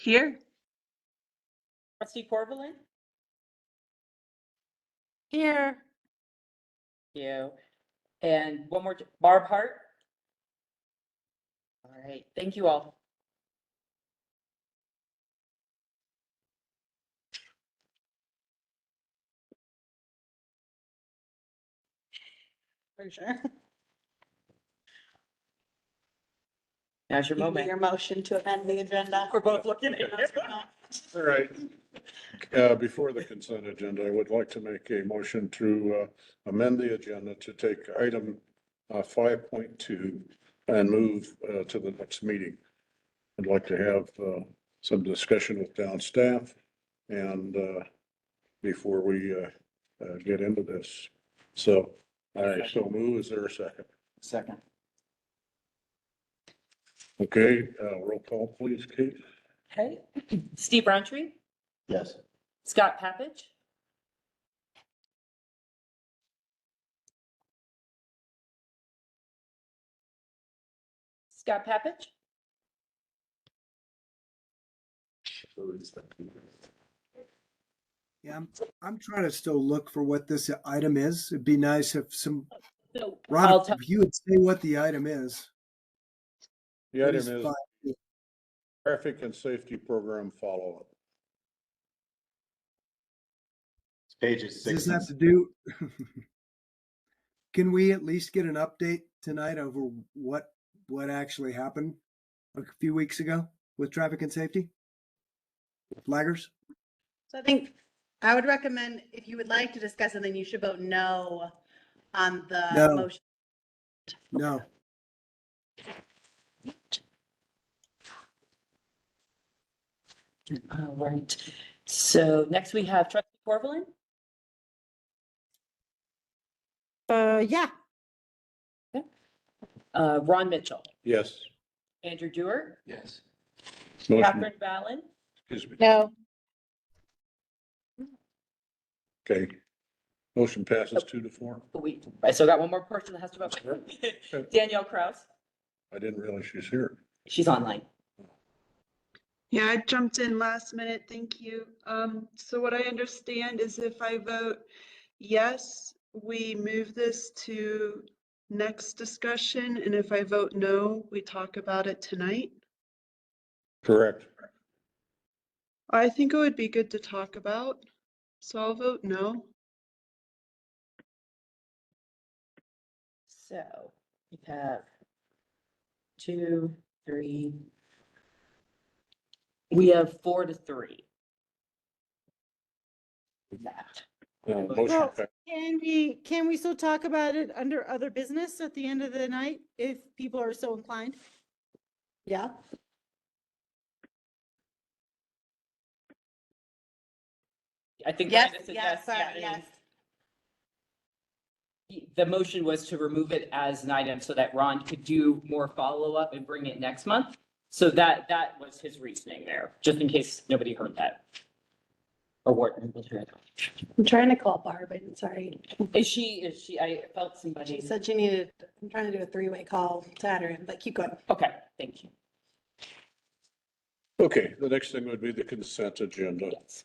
Here. Trustee Corvallin? Here. Thank you. And one more, Barb Hart? All right, thank you all. For sure. Now's your Give me moment. your motion to amend the agenda. We're both looking at it. All right. Before the consent agenda, I would like to make a motion to amend the agenda to take item 5.2 and move to the next meeting. I'd like to have some discussion with town staff and before we get into this. So I so move. Is there a second? Second. Okay, roll call, please, Kate. Okay, Steve Roundtree, Yes. Scott Papich, Scott Papich, Yeah, I'm trying to still look for what this item is. It'd be nice if so I'll Ron, tell, if you would say what the item is. The What item is is five? traffic and safety program follow-up. Pages Does 6 this and have to do? Can we at least get an update tonight over what actually happened a few weeks ago with traffic and safety? Flaggers? So I think I would recommend if you would like to discuss it, then you should vote no on the No. motion. No. all right. So next we have Trustee Corvallin, Yeah. Ron Mitchell, Yes. Andrew Dewar, yes. Motion, Catherine Vallon, excuse me. No. Okay. Motion passes 2-4. I still got one more person that has to vote. Danielle Kraus, I didn't realize she's here. she's online. Yeah, I jumped in last minute. Thank you. So what I understand is if I vote yes, we move this to next discussion. And if I vote no, we talk about it tonight. Correct. I think it would be good to talk about. So I'll vote no. So we have 2, 3. We have 4-3. That. Motion Well, passed. can we still talk about it under other business at the end of the night if people are so inclined? Yeah. I think Yes, Brenda said yes, sorry, yeah, yes. The motion was to remove it as an item so that Ron could do more follow-up and bring it next month. So that was his reasoning there, just in case nobody heard that. Or what? I'm trying to call Barb, I'm sorry. Is she, I felt somebody. She said she needed, I'm trying to do a three-way call to add her in, but keep going. Okay, thank you. Okay, the next thing would be the consent agenda. Yes.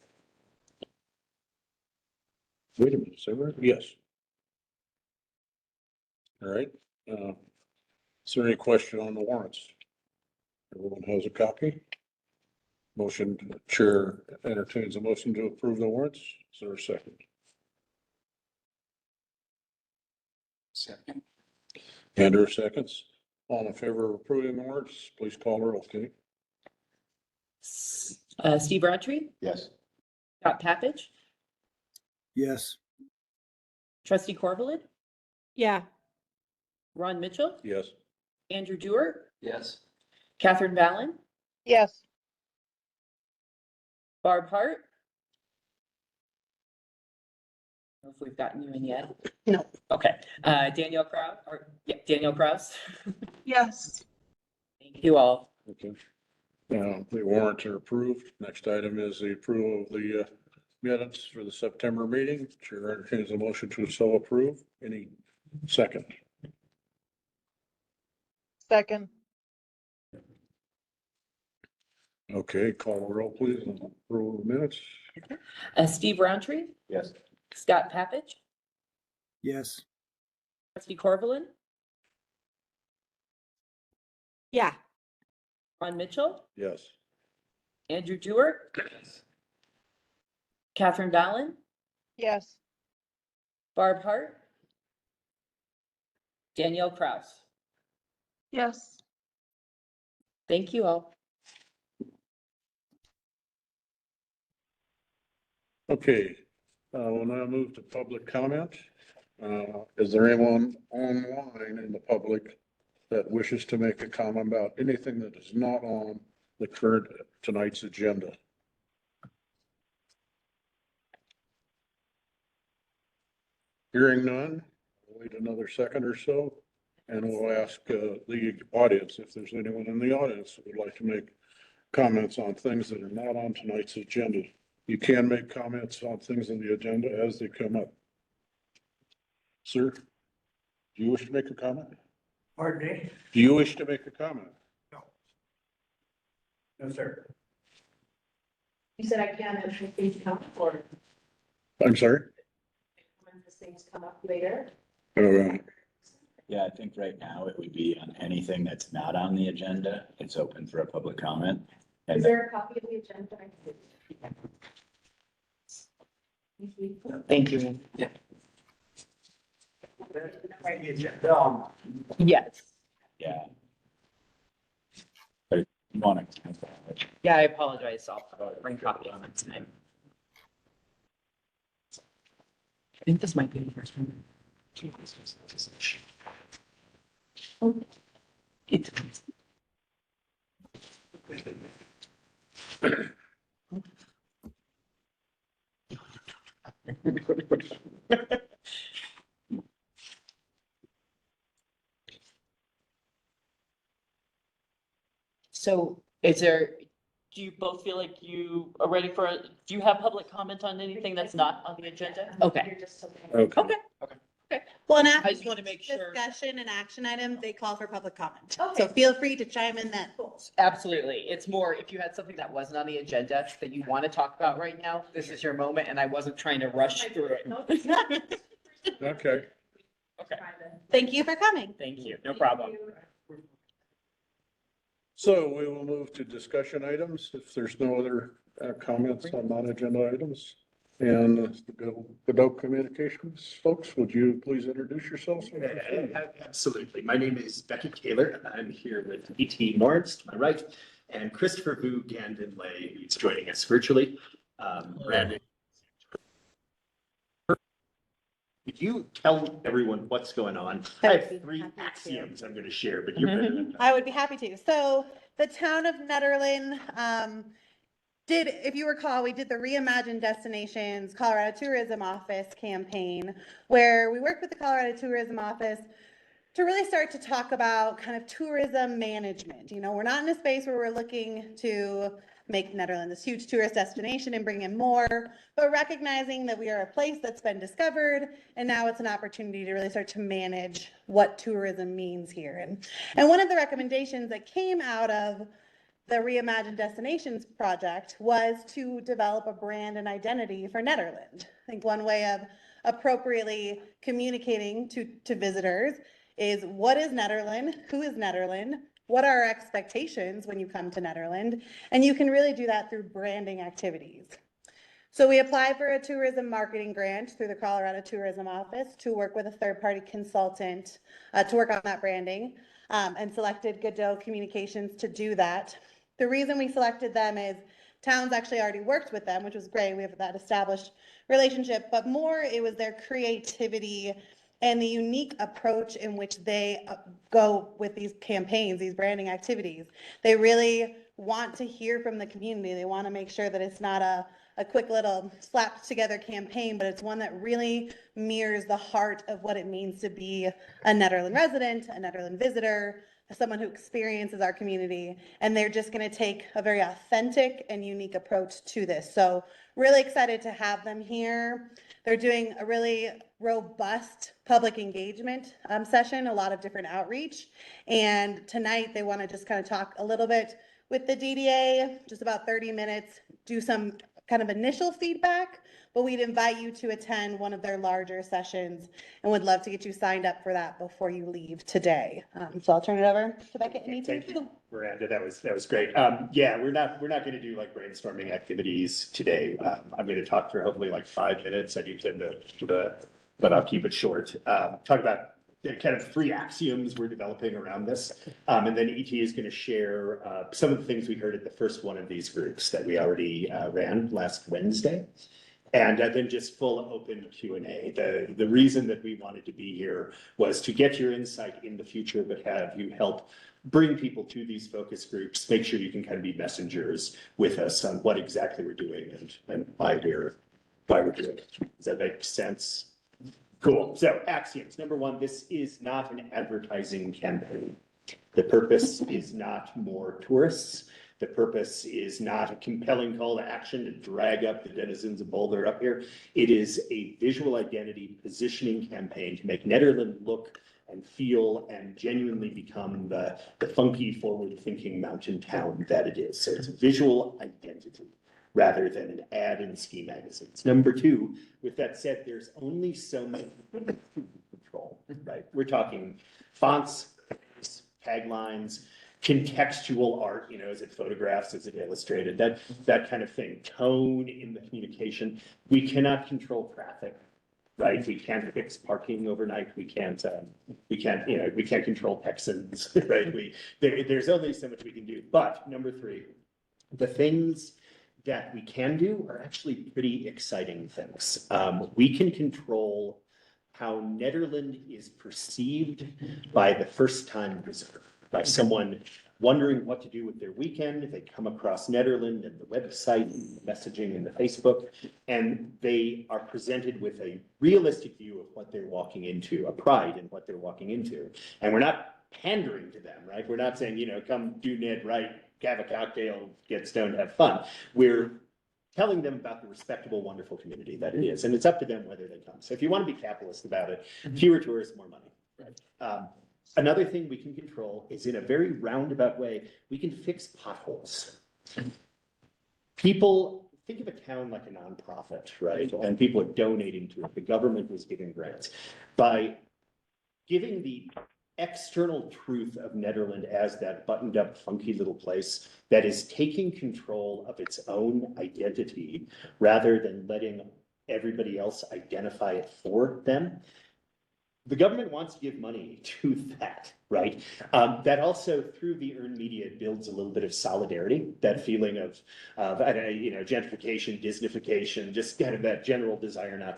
Wait a minute, say where? Yes. All right. Is there any question on the warrants? Everyone has a copy? Motion, chair entertains a motion to approve the warrants. Is there a second? Second. Andrew seconds. All in favor of approving the warrants, please call the roll, Kate. Steve Roundtree, Yes. Scott Papich, Yes. Trustee Corvallin, Yeah. Ron Mitchell, Yes. Andrew Dewar, Yes. Catherine Vallon, Yes. Barb Hart. I don't know if we've gotten you in yet. No. Okay, Danielle Kraus. Yes. Thank you all. Okay. The warrants are approved. Next item is the approval of the minutes for the September meeting. Chair entertains a motion to so approve. Any second? Second. Okay, call the roll, please, on approval of minutes. Steve Roundtree, Yes. Scott Pappage, Yes. Trustee Corvallin, Yeah. Ron Mitchell, Yes. Andrew Dewar, Catherine Ballin, Yes. Barb Hart, Danielle Kraus. Yes. Thank you all. Okay, we'll now move to public comment. Is there anyone online in the public that wishes to make a comment about anything that is not on the current tonight's agenda? Hearing none, we'll wait another second or so, and we'll ask the audience if there's anyone in the audience that would like to make comments on things that are not on tonight's agenda. You can make comments on things in the agenda as they come up. Sir, do you wish to make a comment? Pardon me? Do you wish to make a comment? No, sir. You said I can't if things come up or I'm sorry? when the things come up later. Yeah, I think right now it would be on anything that's not on the agenda. It's open for a public comment. Is And there a copy of the agenda? Thank you. Right, the agenda. Yes. yeah. But if you want to. Yeah, I apologize. I'll bring copy on it tonight. I think this might be the first one. It's. So do you both feel like you are ready for, do you have public comment on anything that's not on the agenda? Okay, You're just so. Okay. okay. Well, and I after just want to make sure. discussion and action items, they call for public comment. Okay. So feel free to chime in then. Absolutely. It's more, if you had something that wasn't on the agenda that you want to talk about right now, this is your moment, and I wasn't trying to rush through it. Okay. Okay, Thank you for coming. thank you. No problem. So we will move to discussion items if there's no other comments on non-agenda items. And Godot Communications folks, would you please introduce yourselves? Absolutely. My name is Becky Kaler. I'm here with E.T. Lawrence to my right and Christopher Vu Gandon Lay, who's joining us virtually. Brandon. Could you tell everyone what's going on? I I would have be three happy to. axioms I'm going to share, but you're better than I would be happy to. So the town of Nederland, if you recall, we did the Reimagine Destinations Colorado Tourism Office campaign, where we worked with the Colorado Tourism Office to really start to talk about kind of tourism management. You know, we're not in a space where we're looking to make Nederland this huge tourist destination and bring in more, but recognizing that we are a place that's been discovered, and now it's an opportunity to really start to manage what tourism means here. And one of the recommendations that came out of the Reimagine Destinations project was to develop a brand and identity for Nederland. I think one way of appropriately communicating to visitors is what is Nederland, who is Nederland, what are our expectations when you come to Nederland, and you can really do that through branding activities. So we applied for a tourism marketing grant through the Colorado Tourism Office to work with a third-party consultant to work on that branding, and selected Godot Communications to do that. The reason we selected them is towns actually already worked with them, which was great. We have that established relationship, but more it was their creativity and the unique approach in which they go with these campaigns, these branding activities. They really want to hear from the community. They want to make sure that it's not a quick little slapped together campaign, but it's one that really mirrors the heart of what it means to be a Nederland resident, a Nederland visitor, someone who experiences our community. And they're just going to take a very authentic and unique approach to this. So really excited to have them here. They're doing a really robust public engagement session, a lot of different outreach. And tonight they want to just kind of talk a little bit with the DDA, just about 30 minutes, do some kind of initial feedback, but we'd invite you to attend one of their larger sessions and would love to get you signed up for that before you leave today. So I'll turn it over to Becca and Thank you, Miranda. That was great. Yeah, we're not going to do like brainstorming activities today. I'm going to talk for hopefully like 5 minutes. I do tend to, but I'll keep it short. Talk about the kind of 3 axioms we're developing around this. And then ET is going to share some of the things we heard at the first one of these groups that we already ran last Wednesday. And then just full open Q&A. The reason that we wanted to be here was to get your insight in the future, but have you help bring people to these focus groups, make sure you can kind of be messengers with us on what exactly we're doing and why we're doing it. Does that make sense? Cool. So axioms. Number 1, this is not an advertising campaign. The purpose is not more tourists. The purpose is not a compelling call to action to drag up the denizens of Boulder up here. It is a visual identity positioning campaign to make Nederland look and feel and genuinely become the funky, forward-thinking mountain town that it is. So it's visual identity rather than an ad in ski magazines. Number 2, with that said, there's only so much control, right? We're talking fonts, taglines, contextual art, is it photographs, is it illustrated, that kind of thing, tone in the communication. We cannot control traffic, right? We can't fix parking overnight. We can't control Texans, right? There's only so much we can do. But number 3, the things that we can do are actually pretty exciting things. We can control how Nederland is perceived by the first-time visitor, by someone wondering what to do with their weekend. They come across Nederland and the website, and the messaging and the Facebook, and they are presented with a realistic view of what they're walking into, a pride in what they're walking into. And we're not pandering to them, right? We're not saying, come do Ned right, have a cocktail, get stoned, have fun. We're telling them about the respectable, wonderful community that it is. And it's up to them whether they come. So if you want to be capitalist about it, fewer tourists, more money, right? Another thing we can control is, in a very roundabout way, we can fix potholes. People think of a town like a nonprofit, right? And people are donating to it. The government was giving grants. By giving the external truth of Nederland as that buttoned up, funky little place that is taking control of its own identity rather than letting everybody else identify it for them. The government wants to give money to that, right? That also, through the earned media, builds a little bit of solidarity, that feeling of gentrification, Disneyfication, just kind of that general desire not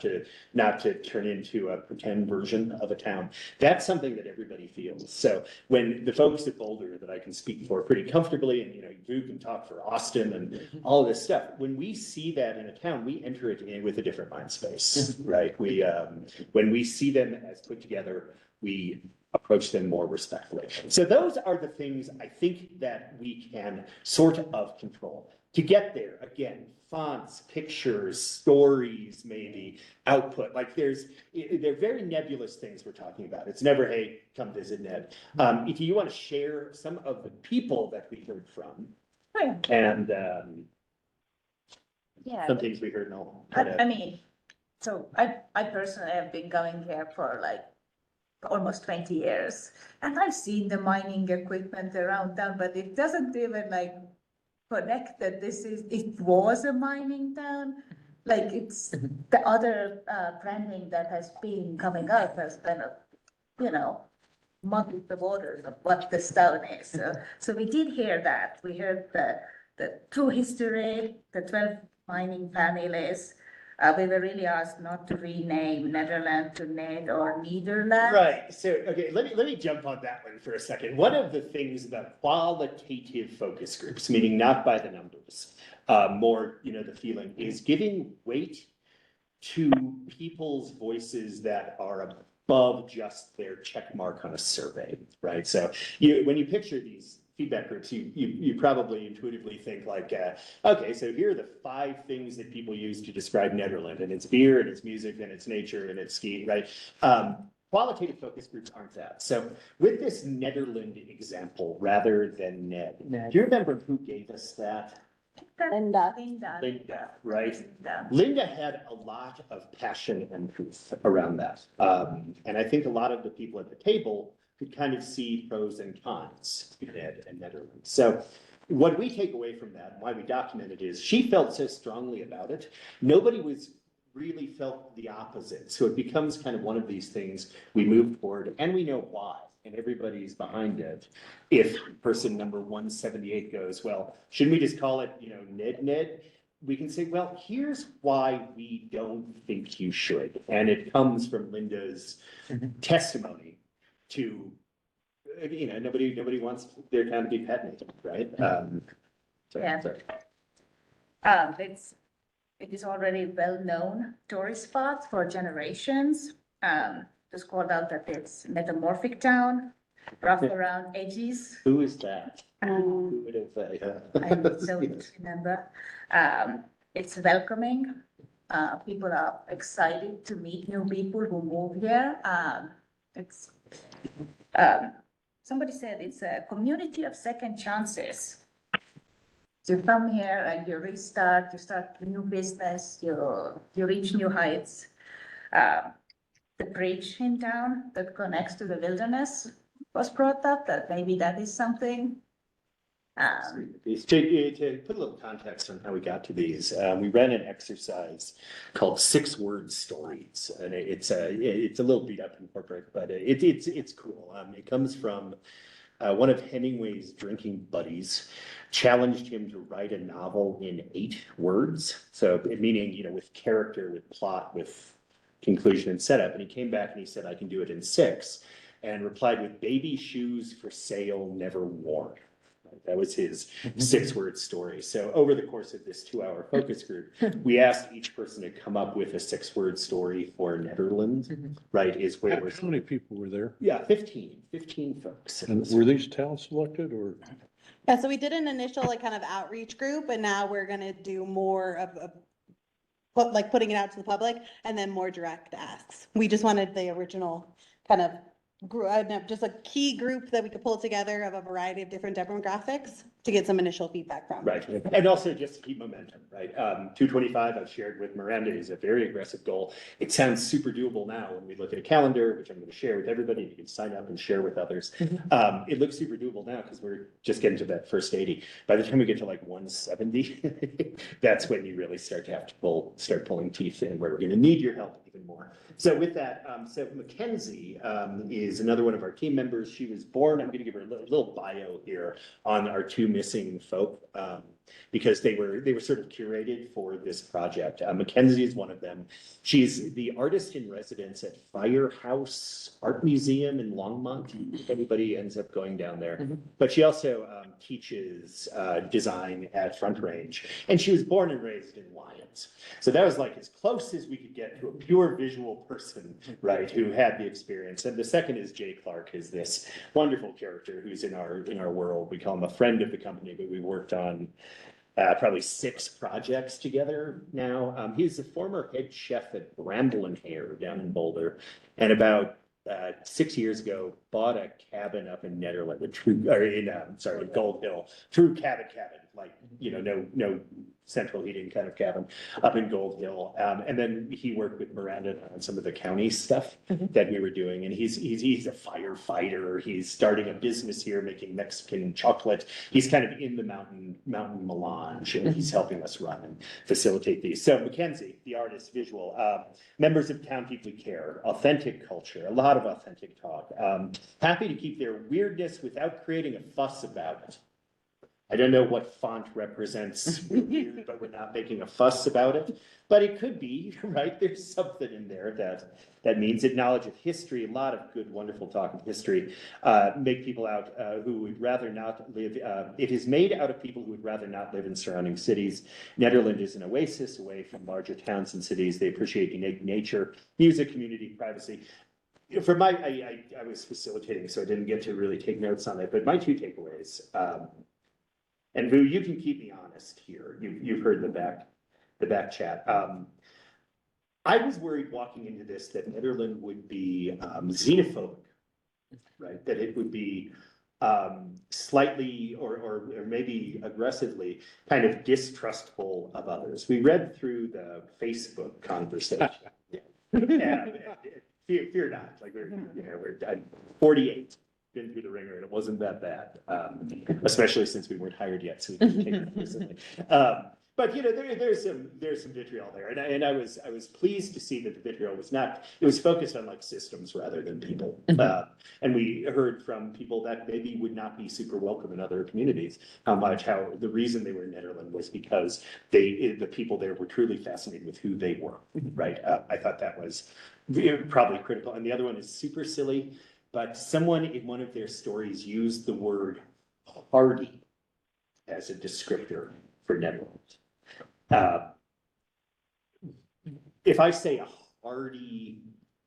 to turn into a pretend version of a town. That's something that everybody feels. So when the folks at Boulder that I can speak for pretty comfortably, and you can talk for Austin and all of this stuff, when we see that in a town, we enter it in with a different mind space, right? When we see them as put together, we approach them more respectfully. So those are the things I think that we can sort of control. To get there, again, fonts, pictures, stories, maybe, output, like they're very nebulous things we're talking about. It's never, hey, come visit Ned. If you want to share some of the people that we heard from, and some things we heard, so I personally have been going here for like almost 20 years, and I've seen the mining equipment around town, but it doesn't even like connect that it was a mining town. Like it's the other branding that has been coming up has kind of, muddied the waters of what this town is. So we did hear that. We heard the true history, the 12 mining families. We were really asked not to rename Nederland to Ned or Nederland. Right. So, okay, let me jump on that one for a second. One of the things about qualitative focus groups, meaning not by the numbers, more, the feeling, is giving weight to people's voices that are above just their check mark on a survey, right? So when you picture these feedback groups, you probably intuitively think like, okay, so here are the 5 things that people use to describe Nederland, and it's beer, and it's music, and it's nature, and it's skiing, right? qualitative focus groups aren't that. So with this Nederland example, rather than Ned, do you remember who gave us that? Linda. Linda, right? Linda. Linda had a lot of passion and proof around that. And I think a lot of the people at the table could kind of see pros and cons to Ned and Nederland. So what we take away from that, and why we documented, is she felt so strongly about it. Nobody really felt the opposite. So it becomes kind of one of these things we move forward, and we know why, and everybody's behind it. If person number 178 goes, well, shouldn't we just call it, Ned? We can say, well, here's why we don't think you should. And it comes from Linda's testimony to, nobody wants their town to be pet native, right? Yeah. Sorry. It is already well-known tourist spot for generations. Just called out that it's metamorphic town, rough around edges. Who is that? Who would have, I don't remember. It's welcoming. People are excited to meet new people who move here. It's somebody said it's a community of second chances. So you come here and you restart, you start a new business, you reach new heights. The bridge in town that connects to the wilderness was brought up, that maybe that is something. To put a little context on how we got to these, we ran an exercise called 6-word stories, and it's a little beat up in corporate, but it's cool. It comes from one of Hemingway's drinking buddies challenged him to write a novel in 8 words. So meaning, with character, with plot, with conclusion and setup. And he came back and he said, I can do it in 6, and replied with baby shoes for sale, never worn. That was his 6-word story. So over the course of this 2-hour focus group, we asked each person to come up with a 6-word story for Netherlands, right? How many people were there? Yeah, 15 folks. And were these town selected or? Yeah, so we did an initial kind of outreach group, and now we're gonna do more of putting it out to the public, and then more direct asks. We just wanted the original kind of just a key group that we could pull together of a variety of different demographics to get some initial feedback from. Right, and also just to keep momentum, right? 225, I've shared with Miranda, is a very aggressive goal. It sounds super doable now when we look at a calendar, which I'm going to share with everybody. You can sign up and share with others. It looks super doable now because we're just getting to that first 80. By the time we get to like 170, that's when you really start to have to start pulling teeth in, where we're going to need your help even more. So with that, so Mackenzie is another one of our team members. She was born, I'm going to give her a little bio here on our 2 missing folk, because they were sort of curated for this project. Mackenzie is one of them. She's the artist in residence at Firehouse Art Museum in Longmont, if anybody ends up going down there. But she also teaches design at Front Range, and she was born and raised in Lyons. So that was like as close as we could get to a pure visual person, right, who had the experience. And the second is Jay Clark, is this wonderful character who's in our world. We call him a friend of the company, but we worked on probably 6 projects together now. He's a former head chef at Bramble and Hare down in Boulder, and about 6 years ago bought a cabin up in Nederland, in Gold Hill, true cabin, like, no central heating kind of cabin up in Gold Hill. And then he worked with Miranda on some of the county stuff that we were doing. And he's a firefighter. He's starting a business here making Mexican chocolate. He's kind of in the mountain melange, and he's helping us run and facilitate these. So Mackenzie, the artist, visual, members of Town Deeply Care, authentic culture, a lot of authentic talk, happy to keep their weirdness without creating a fuss about it. I don't know what font represents weird, but we're not making a fuss about it. But it could be, right? There's something in there that means it. Knowledge of history, a lot of good, wonderful talk of history. Make people out who would rather not live. It is made out of people who would rather not live in surrounding cities. Nederland is an oasis away from larger towns and cities. They appreciate unique nature, music, community, privacy. For I was facilitating, so I didn't get to really take notes on it. But my 2 takeaways. And Vu, you can keep me honest here. You've heard the back chat. I was worried walking into this that Nederland would be xenophobic, right? That it would be slightly or maybe aggressively kind of distrustful of others. We read through the Facebook conversation. And fear not, like we're 48, been through the ringer, and it wasn't that bad. Especially since we weren't hired yet, so we couldn't take it personally. But you know, there's some vitriol there, and I was pleased to see that the vitriol was not, it was focused on like systems rather than people. And we heard from people that maybe would not be super welcome in other communities, how the reason they were in Nederland was because the people there were truly fascinated with who they were, right? I thought that was probably critical. And the other one is super silly, but someone in one of their stories used the word hardy as a descriptor for Netherlands. If I say a hardy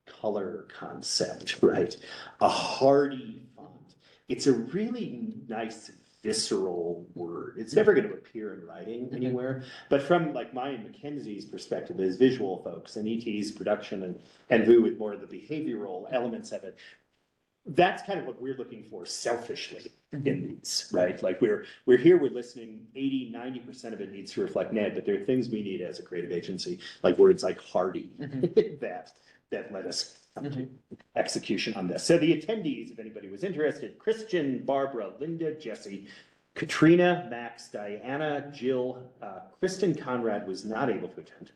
color concept, right? A hardy font, it's a really nice visceral word. It's never going to appear in writing anywhere, but from like mine and Mackenzie's perspective as visual folks and ET's production and Vu with more of the behavioral elements of it, that's kind of what we're looking for selfishly in these, right? Like we're here, we're listening, 80-90% of it needs to reflect Ned, but there are things we need as a creative agency, like words like hardy, that let us come to execution on this. So the attendees, if anybody was interested, Christian, Barbara, Linda, Jesse, Katrina, Max, Diana, Jill, Kristen Conrad was not able to attend.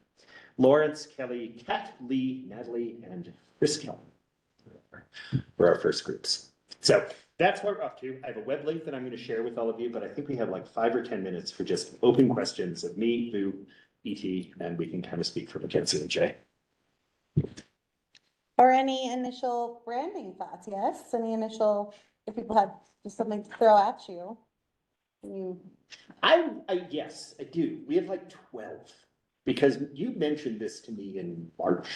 Lawrence, Kelly, Kat, Lee, Natalie, and Chris Kelly were our first groups. So that's what we're up to. I have a web link that I'm going to share with all of you, but I think we have like 5 or 10 minutes for just open questions of me, Vu, ET, and we can kind of speak for Mackenzie and Jay. Or any initial branding thoughts? Yes, any initial, if people had just something to throw at you. Yes, I do. We have like 12 because you mentioned this to me in March.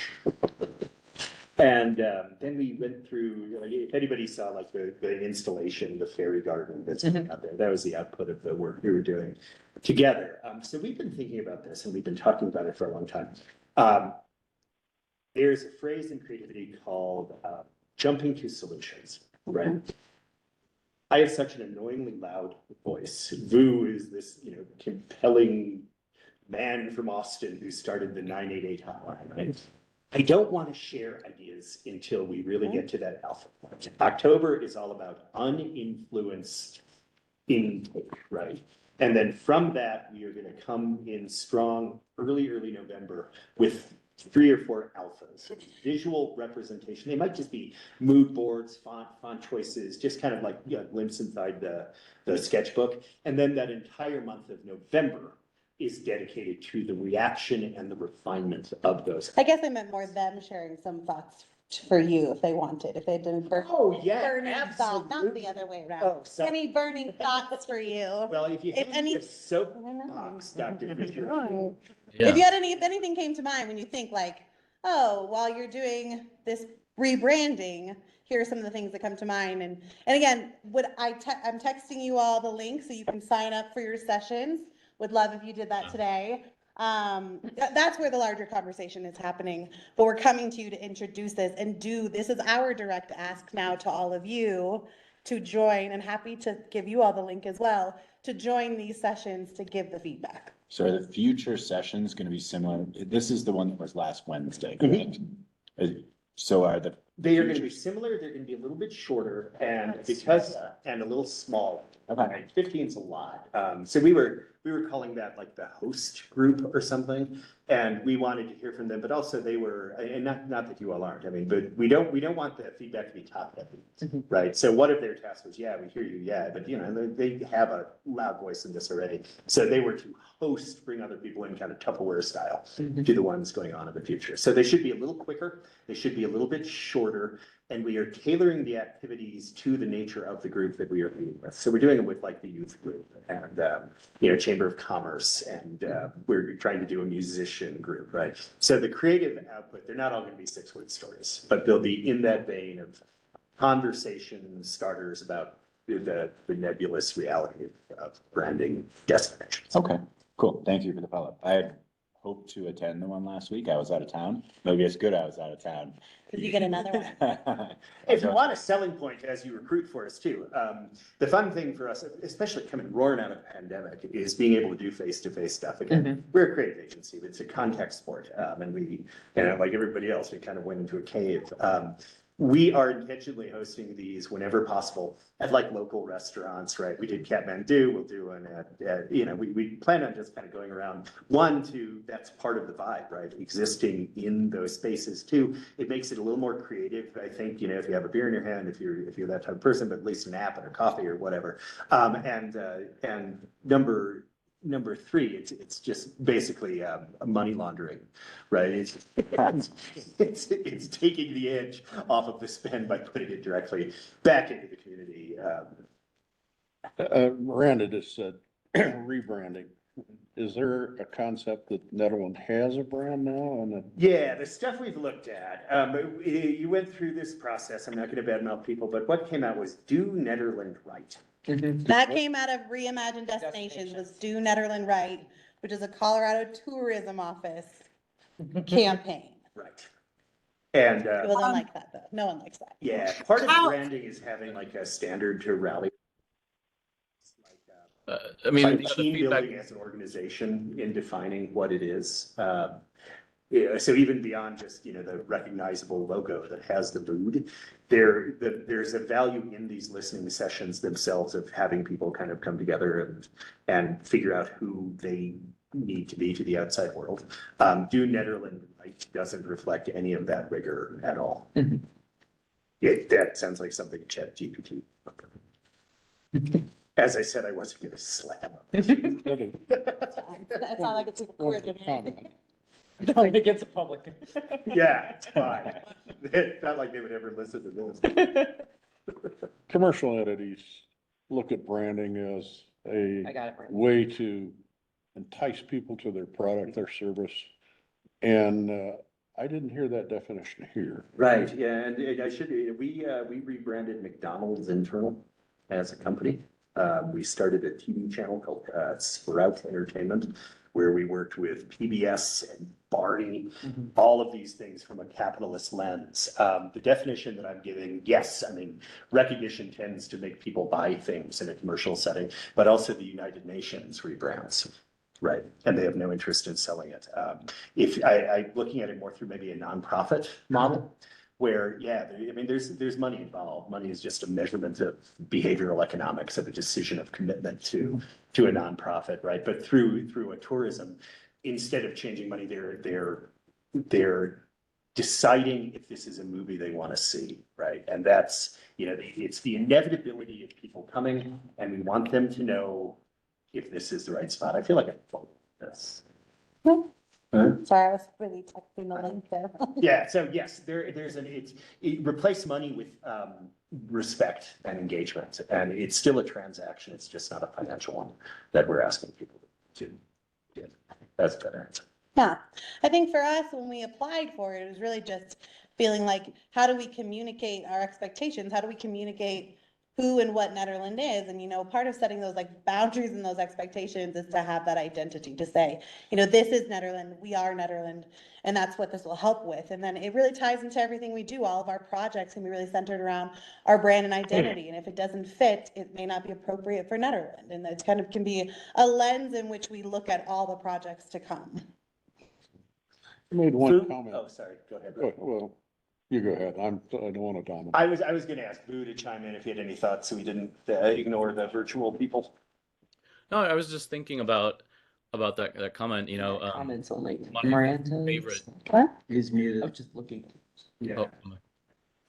And then we went through, if anybody saw like the installation, the fairy garden that's out there, that was the output of the work we were doing together. So we've been thinking about this and we've been talking about it for a long time. There's a phrase in creativity called jumping to solutions, right? I have such an annoyingly loud voice. Vu is this, compelling man from Austin who started the 988 hotline, right? I don't want to share ideas until we really get to that alpha point. October is all about uninfluenced intake, right? And then from that, we are going to come in strong early November with 3 or 4 alphas, visual representation. They might just be mood boards, font choices, just kind of like a glimpse inside the sketchbook. And then that entire month of November is dedicated to the reaction and the refinement of those. I guess I meant more them sharing some thoughts for you if they wanted, if they didn't burn. Oh, yeah, burning absolutely. thoughts, not the other way around. Oh, sorry. Any burning thoughts for you? Well, if you If had any- a soapbox, Dr. Fisher. If you had if anything came to mind when you think like, oh, while you're doing this rebranding, here are some of the things that come to mind. And again, I'm texting you all the links so you can sign up for your sessions. Would love if you did that today. That's where the larger conversation is happening, but we're coming to you to introduce this and this is our direct ask now to all of you to join, and happy to give you all the link as well, to join these sessions to give the feedback. So are the future sessions going to be similar? This is the one that was last Wednesday, correct? So are They are going to be similar. They're going to be a little bit shorter and a little smaller. Okay. 15 is a lot. So we were calling that like the host group or something. And we wanted to hear from them, but also they were, and not that you all aren't, I mean, but we don't want the feedback to be top heavy, right? So one of their tasks was, yeah, we hear you, yeah, but they have a loud voice in this already. So they were to host, bring other people in kind of Tupperware style to the ones going on in the future. So they should be a little quicker. They should be a little bit shorter. And we are tailoring the activities to the nature of the group that we are meeting with. So we're doing it with like the youth group and, Chamber of Commerce, and we're trying to do a musician group, right? So the creative output, they're not all going to be 6-word stories, but they'll be in that vein of conversation starters about the nebulous reality of branding destinations. Okay, cool. Thank you for the follow-up. I had hoped to attend the one last week. I was out of town. Maybe it's good I was out of town. Did you get another one? If you want a selling point as you recruit for us too, the fun thing for us, especially coming roaring out of the pandemic, is being able to do face-to-face stuff again. We're a creative agency, but it's a contact sport. And we, like everybody else, we kind of went into a cave. We are intentionally hosting these whenever possible at like local restaurants, right? We did Kathmandu, we'll do one at we plan on just kind of going around. One, two, that's part of the vibe, right? Existing in those spaces. Two, it makes it a little more creative. I think, if you have a beer in your hand, if you're that type of person, but at least an app or coffee or whatever. And number three, it's just basically money laundering, right? It's taking the edge off of the spend by putting it directly back into the community. Miranda just said rebranding. Is there a concept that Nederland has a brand now? And Yeah, the stuff we've looked at, you went through this process. I'm not going to badmouth people, but what came out was do Nederland right. That came out of Reimagine Destinations, was Do Nederland Right, which is a Colorado tourism office campaign. Right. And People don't like that though. No one likes that. yeah, part of branding is having like a standard to rally. I mean, Like the team feedback, building as an organization in defining what it is. Yeah, so even beyond just, the recognizable logo that has the mood, there's a value in these listening sessions themselves of having people kind of come together and figure out who they need to be to the outside world. Do Nederland Right doesn't reflect any of that rigor at all. That sounds like something ChatGPT. As I said, I wasn't going to slam him. That's not like it's a recorded. I don't think it's a public. Yeah, it's fine. It's not like they would ever listen to this. commercial entities look at branding as I got it. way to entice people to their product, their service. And I didn't hear that definition here. Right, yeah, and I should, we rebranded McDonald's internal as a company. We started a TV channel called Sprout Entertainment, where we worked with PBS and Barney, all of these things from a capitalist lens. The definition that I'm giving, yes, I mean, recognition tends to make people buy things in a commercial setting, but also the United Nations rebrands. Right, and they have no interest in selling it. If I'm looking at it more through maybe a nonprofit model, where, yeah, I mean, there's money involved. Money is just a measurement of behavioral economics, of a decision of commitment to a nonprofit, right? But through a tourism, instead of changing money, they're deciding if this is a movie they want to see, right? And that's, it's the inevitability of people coming, and we want them to know if this is the right spot. I feel like I'm full of this. Sorry, I was really texting the link there. Yeah, so yes, replace money with respect and engagement, and it's still a transaction. It's just not a financial one that we're asking people to do. That's a better answer. Yeah, I think for us, when we applied for it, it was really just feeling like, how do we communicate our expectations? How do we communicate who and what Nederland is? And, part of setting those boundaries and those expectations is to have that identity, to say, this is Nederland, we are Nederland, and that's what this will help with. And then it really ties into everything we do. All of our projects can be really centered around our brand and identity. And if it doesn't fit, it may not be appropriate for Nederland. And it kind of can be a lens in which we look at all the projects to come. I made one comment. Oh, sorry, go ahead. Well, you go ahead. I don't want to dominate. I was gonna ask Boo to chime in if he had any thoughts, so we didn't ignore the virtual people. no, I was just thinking about that comment, Comments only. my Miranda's. favorite. What? He's muted. I was just looking. Yeah. Oh,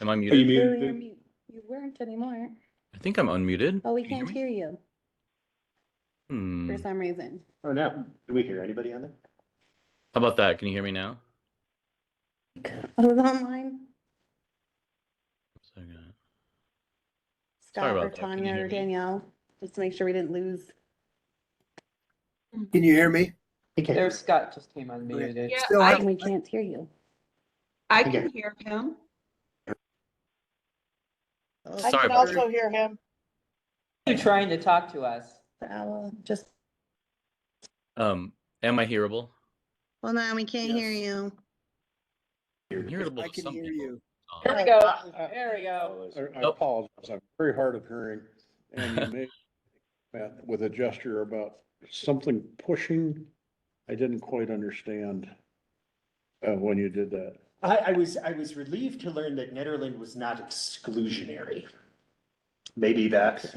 am I Are you muted? muted, You're Boo? mute. You weren't anymore. I think I'm unmuted. Oh, we Can you can't hear me? hear you Hmm. for some reason. Oh, no. Do we hear anybody on there? How about that? Can you hear me now? I was online. Sorry Scott or about that. Can you Tanya hear or me? Danielle, just to make sure we didn't lose. Can you hear me? There's Scott just came unmuted. Yeah, Still I, We can't hear you. I can hear him. Sorry about that. hear him. You trying to talk to us? Just Am I hearable? Hold on, we can't hear Yes. you. Irritable I to can some hear people. you. There we go. There we go. I apologize. I'm very hard of hearing. And you made that with a gesture about something pushing. I didn't quite understand when you did that. I was relieved to learn that Nederland was not exclusionary. Maybe that,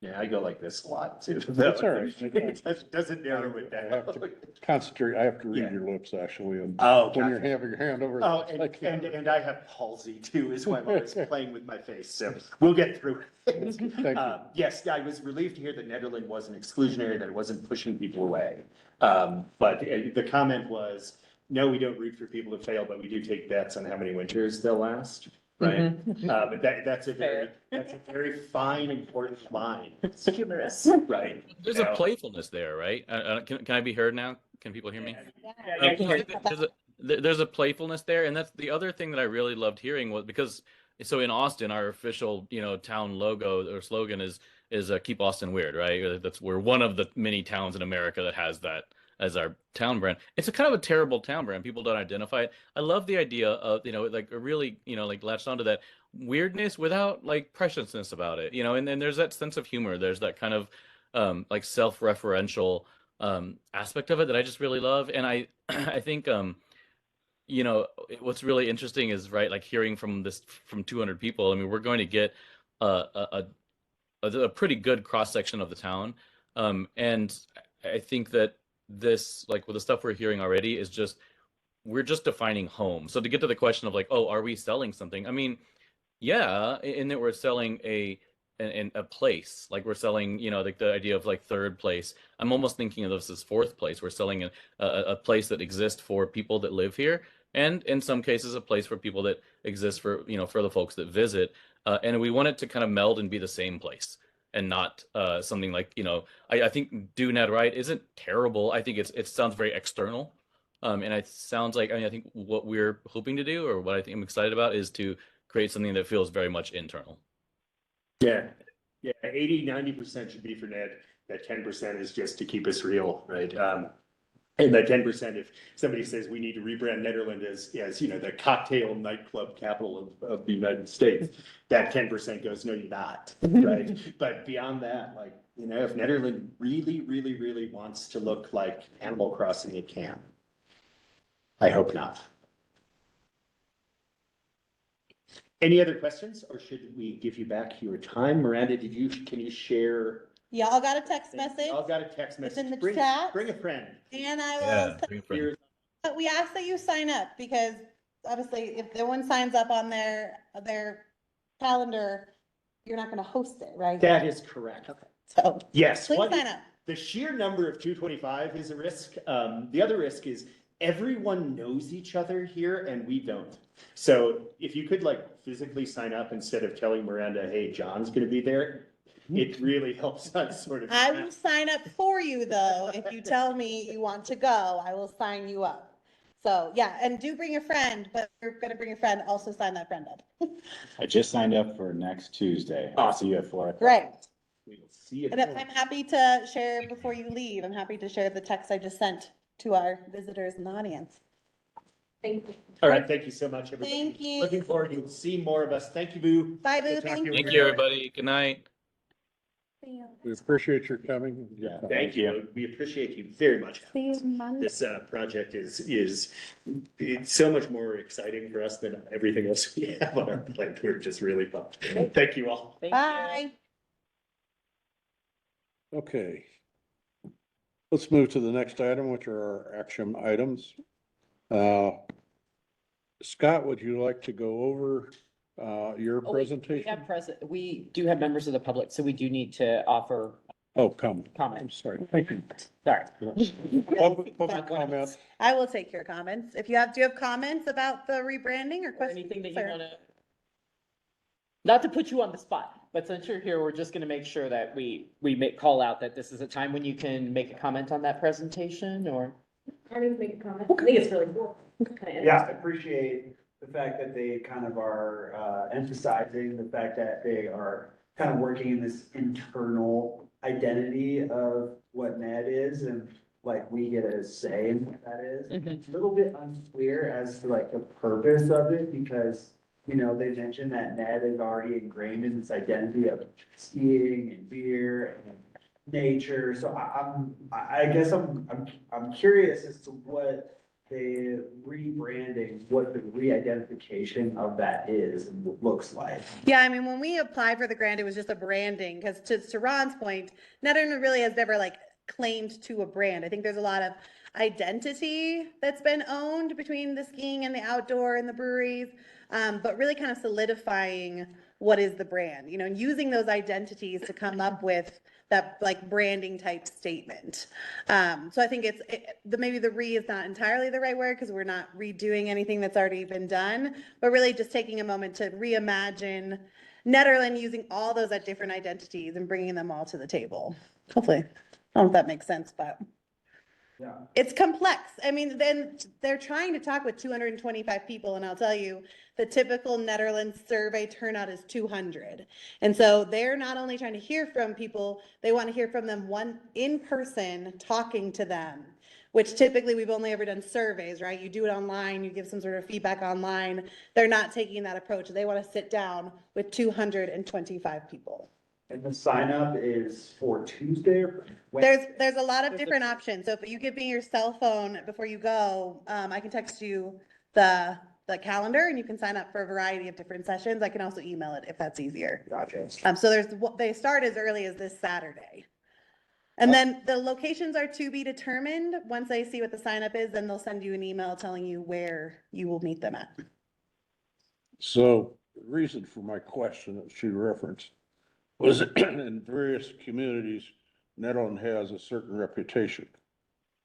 yeah, I go like this a lot too. That's all right. It doesn't narrow it I have down. to concentrate. I have to read Yeah. your lips actually. And Oh, when you're gotcha. having your hand over. Oh, I can't- and I have palsy too, is why I'm always playing with my face, so we'll get through it. Thank you. Yes, I was relieved to hear that Nederland wasn't exclusionary, that it wasn't pushing people away. But the comment was, no, we don't root for people to fail, but we do take bets on how many winters they'll last, right? But that's a very fine, important line, It's humorous. right? There's a playfulness there, right? Can I be heard now? Can people hear me? There's a playfulness there, and that's the other thing that I really loved hearing was because so in Austin, our official town logo or slogan is keep Austin weird, right? We're one of the many towns in America that has that as our town brand. It's a kind of a terrible town brand. People don't identify it. I love the idea of like a really like latched onto that weirdness without like preciousness about it, and then there's that sense of humor. There's that kind of like self-referential aspect of it that I just really love, and I I think what's really interesting is right like hearing from 200 people. I mean, we're going to get a pretty good cross section of the town, and I think that this like with the stuff we're hearing already is just we're just defining home. So to get to the question of like, oh, are we selling something? I mean, yeah, in that we're selling a place, like we're selling, like the idea of like third place. I'm almost thinking of this as fourth place. We're selling a place that exists for people that live here, and in some cases a place for people that exists for for the folks that visit. And we want it to kind of meld and be the same place, and not something like I think do Ned right isn't terrible. I think it sounds very external, and it sounds like I think what we're hoping to do, or what I think I'm excited about, is to create something that feels very much internal. Yeah, 80-90% should be for Ned. That 10% is just to keep us real, right? And that 10%, if somebody says we need to rebrand Nederland as the cocktail nightclub capital of the United States, that 10% goes, no, you're not, right? But beyond that, like, if Nederland really, really, really wants to look like Animal Crossing, it can. I hope not. Any other questions, or should we give you back your time? Miranda, can you share? Y'all got a text message? Y'all got a text It's message. in the chat. Bring a friend. And I will. Yeah, bring a friend. But we ask that you sign up, because obviously if no one signs up on their calendar, you're not gonna host it, right? That is correct. So, Yes. please sign up. The sheer number of 225 is a risk. The other risk is everyone knows each other here and we don't. So if you could like physically sign up instead of telling Miranda, hey, John's gonna be there, it really helps us sort of. I will sign up for you though. If you tell me you want to go, I will sign you up. So yeah, and do bring a friend, but if you're gonna bring a friend, also sign that friend up. I just signed up for next Tuesday. I'll see you at 4 o'clock. Great. We will see you. And if I'm happy to share before you leave. I'm happy to share the text I just sent to our visitors in the audience. Thank you. All right, thank you so much, everybody. Thank you. Looking forward to seeing more of us. Thank you, Boo. Bye, Boo. Good talking Thank to you. Thank you, everybody. Good night. We appreciate your coming. Yeah. Thank you. We appreciate you very much. See you Monday. This project is it's so much more exciting for us than everything else we have on our plate. We're just really pumped. Thank you all. Thank you. Bye. Okay. Let's move to the next item, which are our action items. Scott, would you like to go over your Oh, wait, presentation? we do have members of the public, so we do need to offer Oh, come. I'm comments. sorry. Thank you. Sorry. Public comment. I will take your comments. Do you have comments about the rebranding or Or questions? anything that you Sir? wanna? Not to put you on the spot, but since you're here, we're just gonna make sure that we call out that this is a time when you can make a comment on that presentation, or? I need to make a comment. I think it's really cool. Yeah, I appreciate the fact that they kind of are emphasizing the fact that they are kind of working in this internal identity of what NED is and like we get a say in what that is. Mhm. It's a little bit unclear as to like the purpose of it, because, you know, they mentioned that Ned is already ingrained in this identity of skiing and beer and nature. So I guess I'm curious as to what the rebranding, what the re-identification of that is and looks like. Yeah, I mean, when we applied for the grant, it was just a branding, because to Ron's point, Nederland really has never like claimed to a brand. I think there's a lot of identity that's been owned between the skiing and the outdoor and the breweries, but really kind of solidifying what is the brand, you know, and using those identities to come up with that like branding type statement. So I think maybe the re is not entirely the right word, because we're not redoing anything that's already been done, but really just taking a moment to reimagine Nederland using all those different identities and bringing them all to the table. Hopefully, I don't know if that makes sense, but Yeah. it's complex. I mean, then they're trying to talk with 225 people, and I'll tell you, the typical Netherlands survey turnout is 200. And so they're not only trying to hear from people, they want to hear from them in person, talking to them, which typically we've only ever done surveys, right? You do it online, you give some sort of feedback online. They're not taking that approach. They want to sit down with 225 people. And the sign up is for Tuesday or Wednesday? There's a lot of different options. So if you give me your cell phone before you go, I can text you the calendar, and you can sign up for a variety of different sessions. I can also email it if that's easier. Gotcha. So they start as early as this Saturday. And then the locations are to be determined. Once they see what the sign up is, then they'll send you an email telling you where you will meet them at. So the reason for my question that she referenced was in various communities, Nederland has a certain reputation.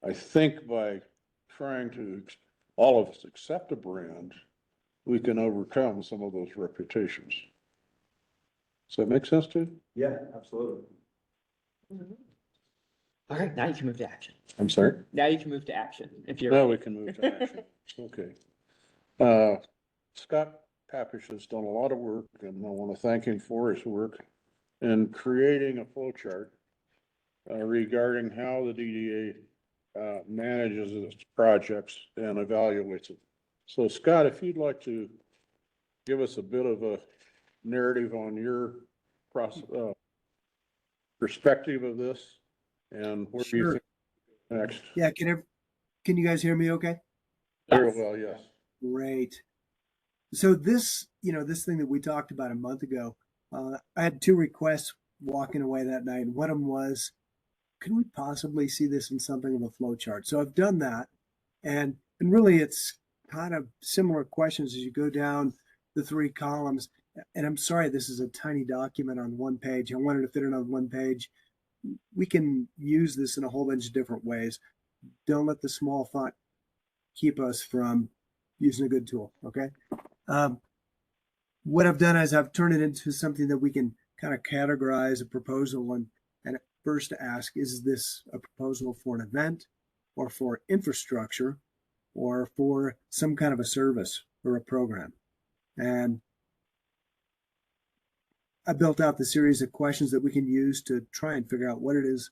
I think by trying to, all of us accept a brand, we can overcome some of those reputations. Does that make sense to you? Yeah, absolutely. All right, now you can move to action. I'm sorry? Now you can move to action if you're. Now we can move to action. Okay. Scott Papish has done a lot of work, and I want to thank him for his work in creating a flow chart regarding how the DDA manages its projects and evaluates it. So Scott, if you'd like to give us a bit of a narrative on your perspective of this and where do you Sure. think next? Yeah, can you guys hear me okay? Very well, yes. Great. So this thing that we talked about a month ago, I had two requests walking away that night. And one of them was, can we possibly see this in something of a flow chart? So I've done that. And really it's kind of similar questions as you go down the three columns. And I'm sorry, this is a tiny document on one page. I wanted to fit it on one page. We can use this in a whole bunch of different ways. Don't let the small font keep us from using a good tool, okay? What I've done is I've turned it into something that we can kind of categorize a proposal and first ask, is this a proposal for an event or for infrastructure or for some kind of a service or a program? And I built out the series of questions that we can use to try and figure out what it is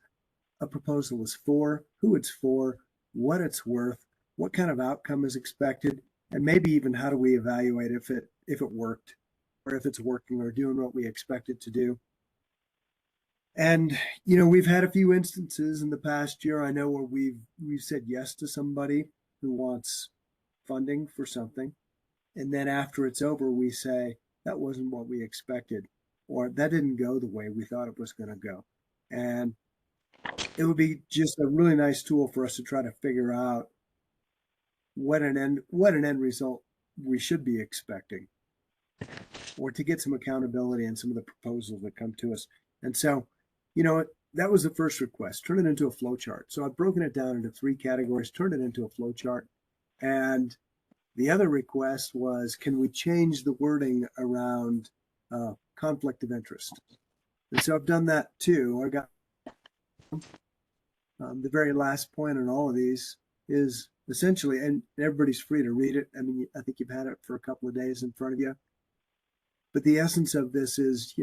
a proposal is for, who it's for, what it's worth, what kind of outcome is expected, and maybe even how do we evaluate if it worked, or if it's working or doing what we expect it to do. And we've had a few instances in the past year, I know, where we've said yes to somebody who wants funding for something, and then after it's over, we say that wasn't what we expected, or that didn't go the way we thought it was going to go. And it would be just a really nice tool for us to try to figure out what an end result we should be expecting, or to get some accountability in some of the proposals that come to us. And so, that was the first request, turn it into a flow chart. So I've broken it down into three categories, turned it into a flow chart. And the other request was, can we change the wording around conflict of interest? And so I've done that too. I got the very last point on all of these is essentially, and everybody's free to read it. I mean, I think you've had it for a couple of days in front of you. But the essence of this is,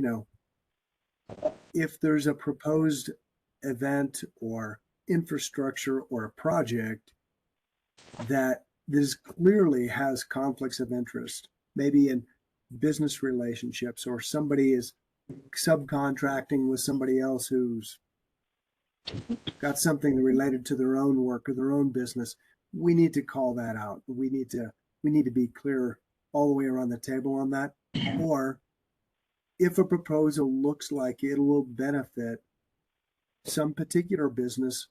if there's a proposed event or infrastructure or a project that this clearly has conflicts of interest, maybe in business relationships, or somebody is subcontracting with somebody else who's got something related to their own work or their own business, we need to call that out. We need to be clear all the way around the table on that. Or if a proposal looks like it will benefit some particular business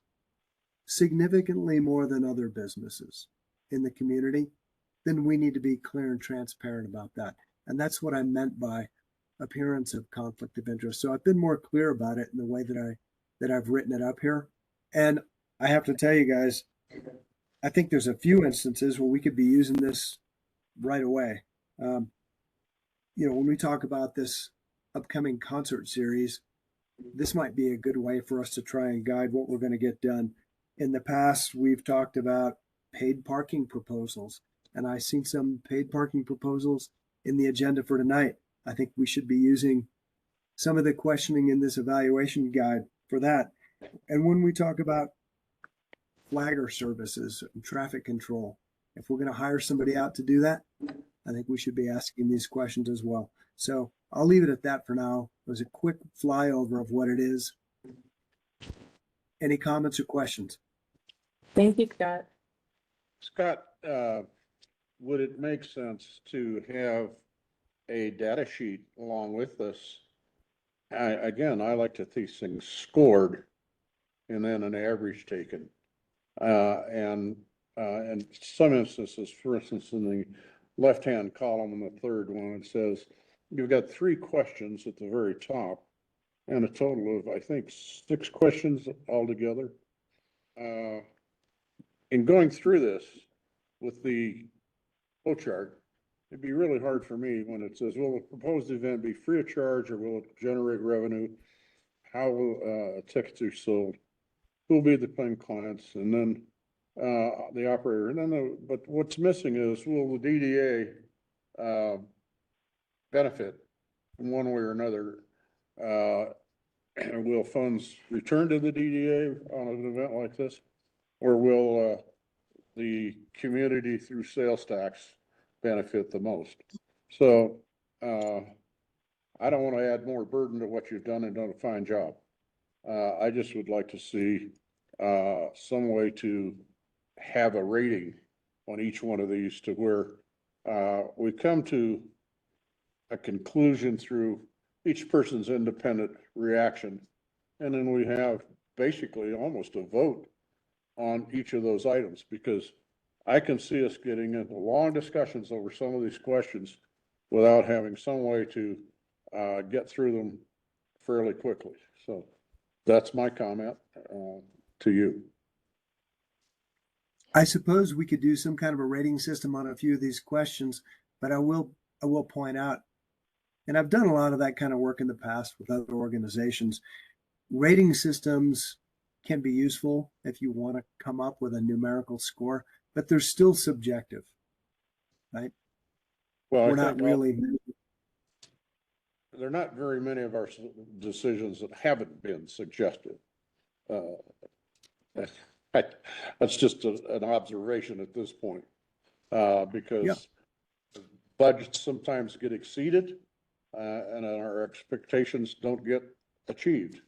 significantly more than other businesses in the community, then we need to be clear and transparent about that. And that's what I meant by appearance of conflict of interest. So I've been more clear about it in the way that I've written it up here. And I have to tell you guys, I think there's a few instances where we could be using this right away. When we talk about this upcoming concert series, this might be a good way for us to try and guide what we're going to get done. In the past, we've talked about paid parking proposals, and I've seen some paid parking proposals in the agenda for tonight. I think we should be using some of the questioning in this evaluation guide for that. And when we talk about flagger services and traffic control, if we're going to hire somebody out to do that, I think we should be asking these questions as well. So I'll leave it at that for now. It was a quick flyover of what it is. Any comments or questions? Thank you, Scott. Scott, would it make sense to have a data sheet along with this? Again, I like to see things scored and then an average taken. And in some instances, for instance, in the left-hand column in the third one, it says you've got 3 questions at the very top and a total of, I think, 6 questions altogether. In going through this with the flow chart, it'd be really hard for me when it says, will the proposed event be free of charge or will it generate revenue? How will tickets be sold? Who will be the paying clients? And then the operator. And then, but what's missing is, will the DDA benefit in one way or another? Will funds return to the DDA on an event like this? Or will the community through sales tax benefit the most? So I don't want to add more burden to what you've done and done a fine job. I just would like to see some way to have a rating on each one of these to where we come to a conclusion through each person's independent reaction. And then we have basically almost a vote on each of those items, because I can see us getting into long discussions over some of these questions without having some way to get through them fairly quickly. So that's my comment to you. I suppose we could do some kind of a rating system on a few of these questions, but I will point out, and I've done a lot of that kind of work in the past with other organizations, rating systems can be useful if you want to come up with a numerical score, but they're still subjective, right? Well, We're not really. There are not very many of our decisions that haven't been suggestive. That's just an observation at this point, because budgets sometimes get exceeded and our expectations don't get achieved.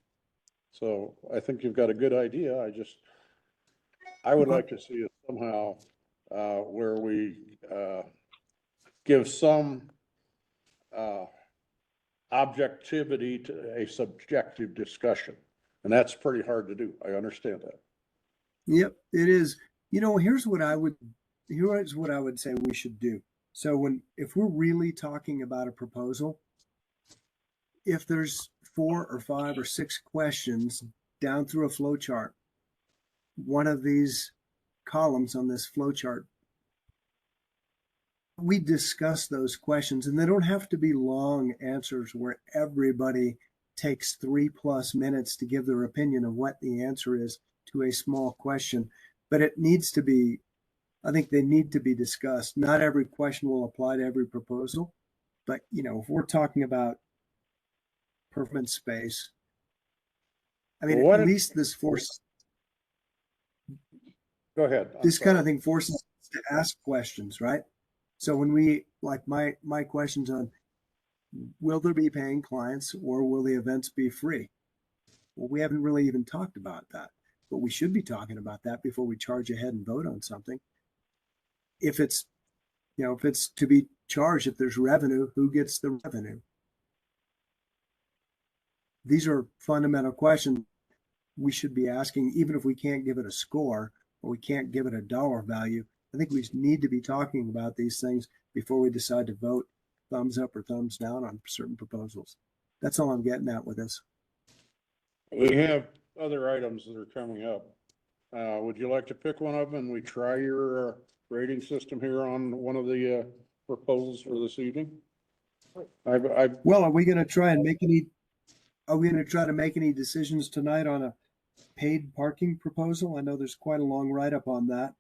So I think you've got a good idea. I would like to see it somehow where we give some objectivity to a subjective discussion. And that's pretty hard to do. I understand that. Yep, it is. Here's what I would say we should do. So if we're really talking about a proposal, if there's 4 or 5 or 6 questions down through a flow chart, one of these columns on this flow chart, we discuss those questions, and they don't have to be long answers where everybody takes 3+ minutes to give their opinion of what the answer is to a small question. But it needs to be, I think they need to be discussed. Not every question will apply to every proposal, but if we're talking about permanent space, I mean, Well, at least this force. Go ahead. I'm this kind of sorry. thing forces us to ask questions, right? So when we, like my questions on, will there be paying clients or will the events be free? Well, we haven't really even talked about that, but we should be talking about that before we charge ahead and vote on something. If it's, if it's to be charged, if there's revenue, who gets the revenue? These are fundamental questions we should be asking, even if we can't give it a score or we can't give it a dollar value. I think we need to be talking about these things before we decide to vote thumbs up or thumbs down on certain proposals. That's all I'm getting at with this. We have other items that are coming up. Would you like to pick one of them and we try your rating system here on one of the proposals for this evening? Well, are we going to try and make any? Are we going to try to make any decisions tonight on a paid parking proposal? I know there's quite a long write-up on that.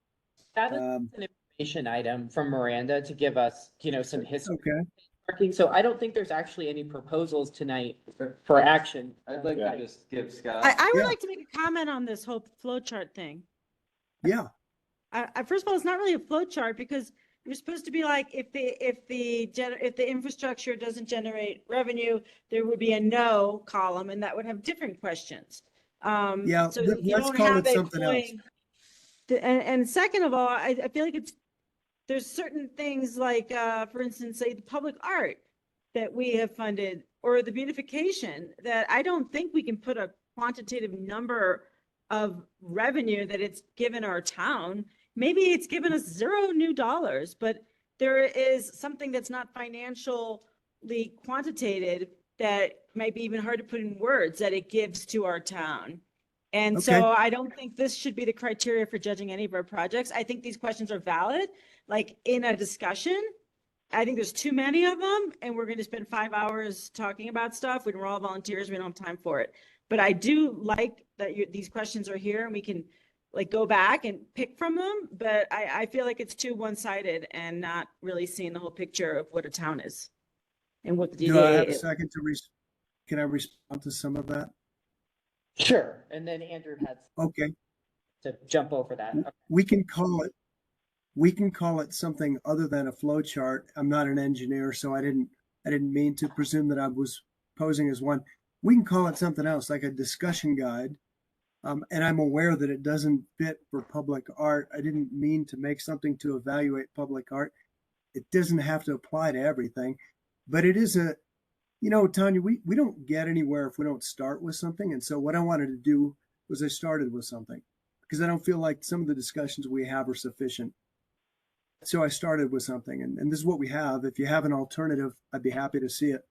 That is an information item from Miranda to give us, some history. Okay. Parking. So I don't think there's actually any proposals tonight for action. I'd like to just give Scott. I would Yeah. like to make a comment on this whole flow chart thing. Yeah. First of all, it's not really a flow chart because you're supposed to be like, if the infrastructure doesn't generate revenue, there would be a no column, and that would have different questions. Yeah. So you Let's don't call have it a something else. point. And second of all, I feel like there's certain things like, for instance, say the public art that we have funded or the beautification that I don't think we can put a quantitative number of revenue that it's given our town. Maybe it's given us $0 new dollars, but there is something that's not financially quantitated that might be even hard to put in words that it gives to our town. And Okay. so I don't think this should be the criteria for judging any of our projects. I think these questions are valid, like in a discussion. I think there's too many of them and we're going to spend 5 hours talking about stuff. We're all volunteers. We don't have time for it. But I do like that these questions are here and we can like go back and pick from them. But I feel like it's too one-sided and not really seeing the whole picture of what a town is and what the Do I DDA have a is. second to can I respond to some of that? Sure. And then Andrew had Okay. to jump over that. Okay. We can call it something other than a flow chart. I'm not an engineer, so I didn't mean to presume that I was posing as one. We can call it something else, like a discussion guide. And I'm aware that it doesn't fit for public art. I didn't mean to make something to evaluate public art. It doesn't have to apply to everything, but it is Tanya, we don't get anywhere if we don't start with something. And so what I wanted to do was I started with something because I don't feel like some of the discussions we have are sufficient. So I started with something and this is what we have. If you have an alternative, I'd be happy to see it.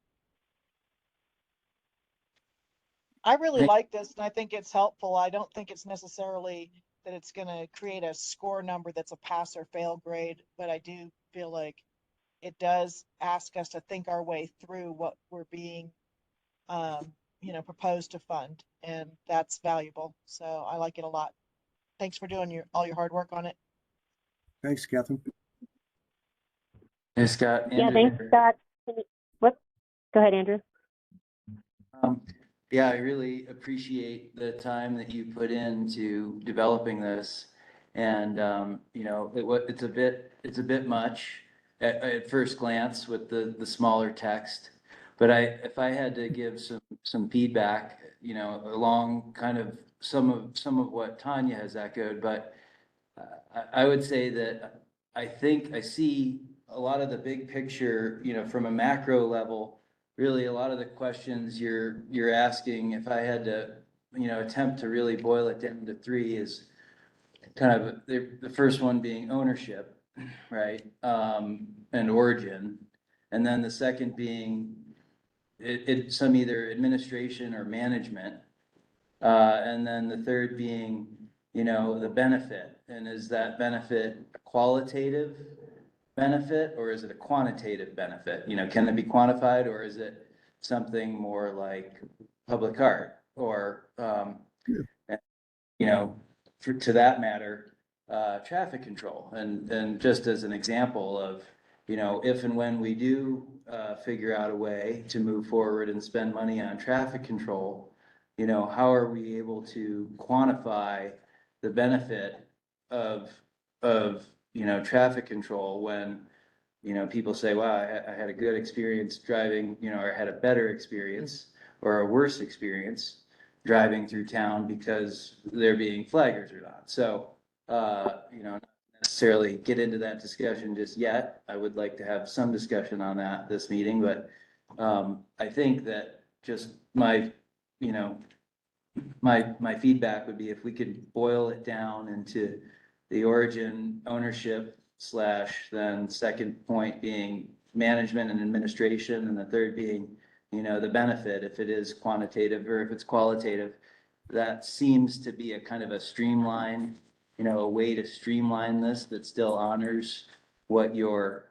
I really like this and I think it's helpful. I don't think it's necessarily that it's going to create a score number that's a pass or fail grade, but I do feel like it does ask us to think our way through what we're being, proposed to fund, and that's valuable. So I like it a lot. Thanks for doing all your hard work on it. Thanks, Catherine. Hey, Scott. Yeah, Andrew thanks, here. Scott. What? Go ahead, Andrew. Yeah, I really appreciate the time that you put into developing this. And, it's a bit much at first glance with the smaller text. But if I had to give some feedback, along kind of some of what Tanya has echoed, but I would say that I think I see a lot of the big picture, from a macro level. Really, a lot of the questions you're asking, if I had to, attempt to really boil it down to three, is kind of the first one being ownership, right? And origin. And then the second being some either administration or management. And then the third being, the benefit. And is that benefit a qualitative benefit or is it a quantitative benefit? Can it be quantified or is it something more like public art or, to that matter, traffic control? And just as an example of, if and when we do figure out a way to move forward and spend money on traffic control, how are we able to quantify the benefit of, you know, traffic control when, you know, people say, wow, I had a good experience driving, you know, or had a better experience or a worse experience driving through town because they're being flaggers or not. So, you know, not necessarily get into that discussion just yet. I would like to have some discussion on that this meeting, but I think that just my, you know, my feedback would be if we could boil it down into the origin, ownership / then second point being management and administration, and the third being, you know, the benefit, if it is quantitative or if it's qualitative. That seems to be a kind of a streamline, you know, a way to streamline this that still honors what you're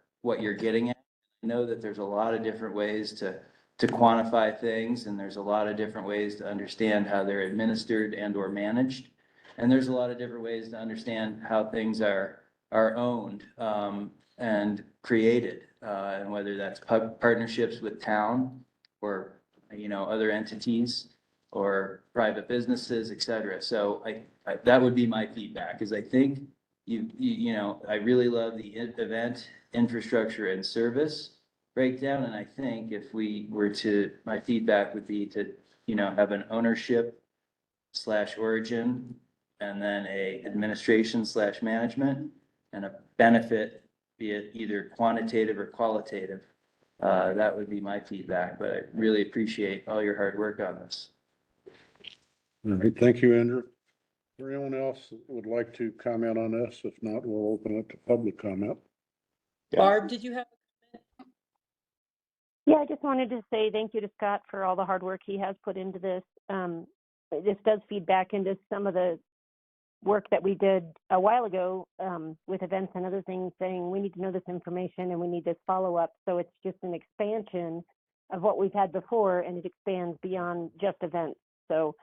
getting at. I know that there's a lot of different ways to quantify things, and there's a lot of different ways to understand how they're administered and or managed. And there's a lot of different ways to understand how things are owned and created, and whether that's partnerships with town or, you know, other entities or private businesses, et cetera. So I that would be my feedback, is I think you know, I really love the event, infrastructure and service breakdown. And I think if we were to, my feedback would be to, you know, have an ownership / origin, and then a administration / management, and a benefit, be it either quantitative or qualitative. That would be my feedback, but I really appreciate all your hard work on this. All right, thank you, Andrew. Is there anyone else that would like to comment on this? If not, we'll open it to public comment. Barb, did you have? Yeah, I just wanted to say thank you to Scott for all the hard work he has put into this. This does feed back into some of the work that we did a while ago with events and other things, saying we need to know this information and we need this follow-up. So it's just an expansion of what we've had before, and it expands beyond just events. So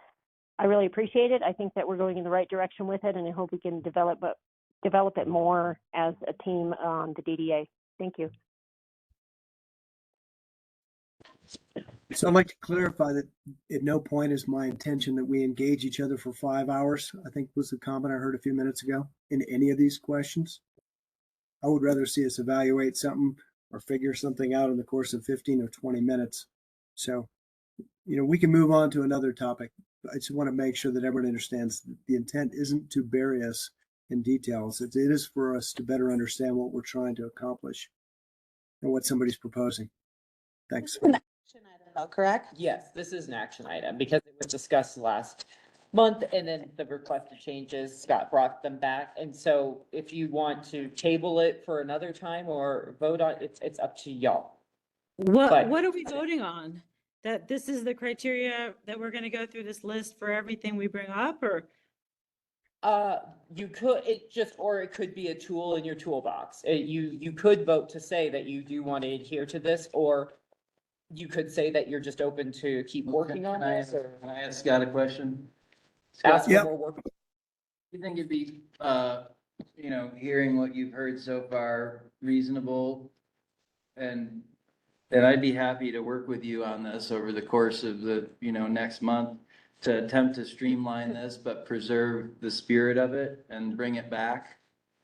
I really appreciate it. I think that we're going in the right direction with it, and I hope we can develop it more as a team on the DDA. Thank you. So I'd like to clarify that at no point is my intention that we engage each other for 5 hours, I think was the comment I heard a few minutes ago, in any of these questions. I would rather see us evaluate something or figure something out in the course of 15 or 20 minutes. So, you know, we can move on to another topic. I just want to make sure that everyone understands that the intent isn't to bury us in details. It is for us to better understand what we're trying to accomplish and what somebody's proposing. Thanks. Correct? Yes, this is an action item because it was discussed last month, and then the requested changes, Scott brought them back. And so if you want to table it for another time or vote on it, it's up to y'all. But- What are we voting on? That this is the criteria that we're gonna go through this list for everything we bring up, or? You could, or it could be a tool in your toolbox. You could vote to say that you do want to adhere to this, or you could say that you're just open to keep working on this, or Can I ask Scott a question? ask for Yep. more work. You think it'd be, you know, hearing what you've heard so far, reasonable? And I'd be happy to work with you on this over the course of the, you know, next month to attempt to streamline this, but preserve the spirit of it and bring it back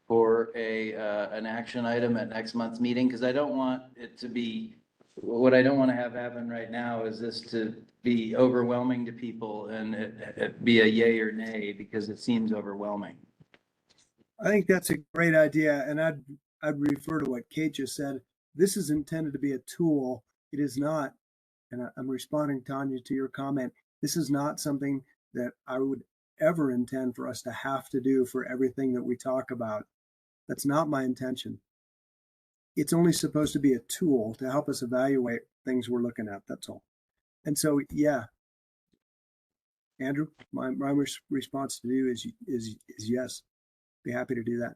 for an action item at next month's meeting. Cause I don't want it to be, what I don't want to have happen right now is this to be overwhelming to people and it be a yay or nay, because it seems overwhelming. I think that's a great idea, and I'd refer to what Kate just said. This is intended to be a tool. It is not, and I'm responding, Tanya, to your comment. This is not something that I would ever intend for us to have to do for everything that we talk about. That's not my intention. It's only supposed to be a tool to help us evaluate things we're looking at. That's all. And so, yeah, Andrew, my response to you is yes. Be happy to do that.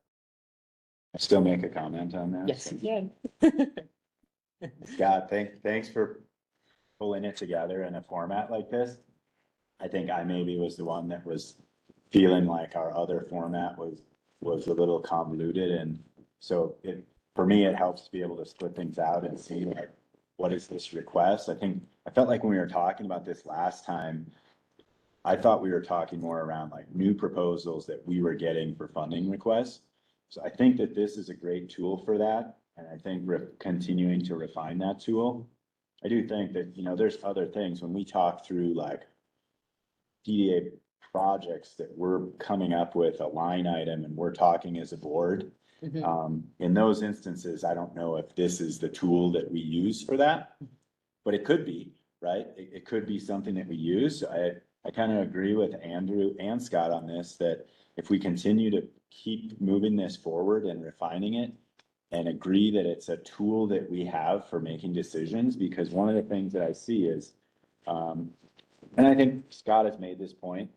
I still make a comment on that. Yes, you can. Scott, thanks for pulling it together in a format like this. I think I maybe was the one that was feeling like our other format was a little convoluted, and so for me, it helps to be able to split things out and see like, what is this request? I felt like when we were talking about this last time, I thought we were talking more around like new proposals that we were getting for funding requests. So I think that this is a great tool for that, and I think we're continuing to refine that tool. I do think that, you know, there's other things when we talk through like DDA projects that we're coming up with a line item and we're talking as a board. In those instances, I don't know if this is the tool that we use for that, but it could be, right? It could be something that we use. I kind of agree with Andrew and Scott on this, that if we continue to keep moving this forward and refining it and agree that it's a tool that we have for making decisions, because one of the things that I see is, and I think Scott has made this point,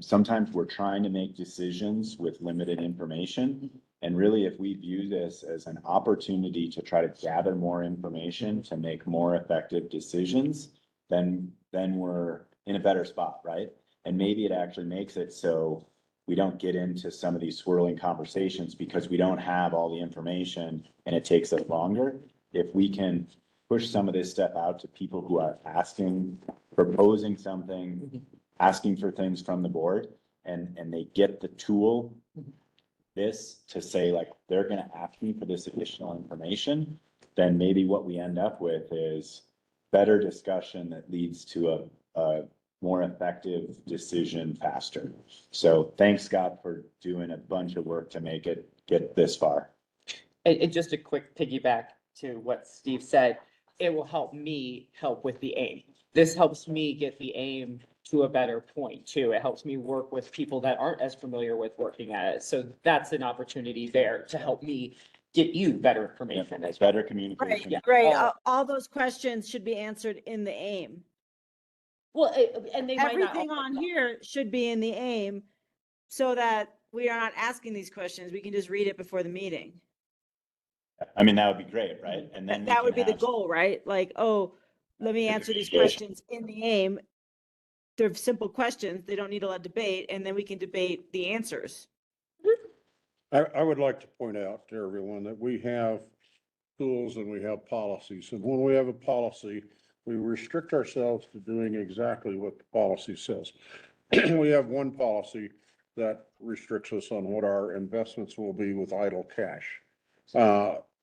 sometimes we're trying to make decisions with limited information. And really, if we view this as an opportunity to try to gather more information to make more effective decisions, then we're in a better spot, right? And maybe it actually makes it so we don't get into some of these swirling conversations because we don't have all the information and it takes us longer. If we can push some of this stuff out to people who are asking, proposing something, asking for things from the board, and they get the tool, this to say like, they're gonna ask me for this additional information, then maybe what we end up with is better discussion that leads to a more effective decision faster. So thanks, Scott, for doing a bunch of work to make it get this far. And just a quick piggyback to what Steve said, it will help me help with the aim. This helps me get the aim to a better point too. It helps me work with people that aren't as familiar with working at it. So that's an opportunity there to help me get you better information. It's better communication. Yeah. Right, all those questions should be answered in the aim. Well, and they might not. Everything on here should be in the aim so that we are not asking these questions. We can just read it before the meeting. I mean, that would be great, right? And then That would be the have goal, right? Like, oh, let me answer these questions in the aim. They're simple questions. They don't need a lot of debate, and then we can debate the answers. I would like to point out to everyone that we have tools and we have policies. And when we have a policy, we restrict ourselves to doing exactly what the policy says. We have one policy that restricts us on what our investments will be with idle cash.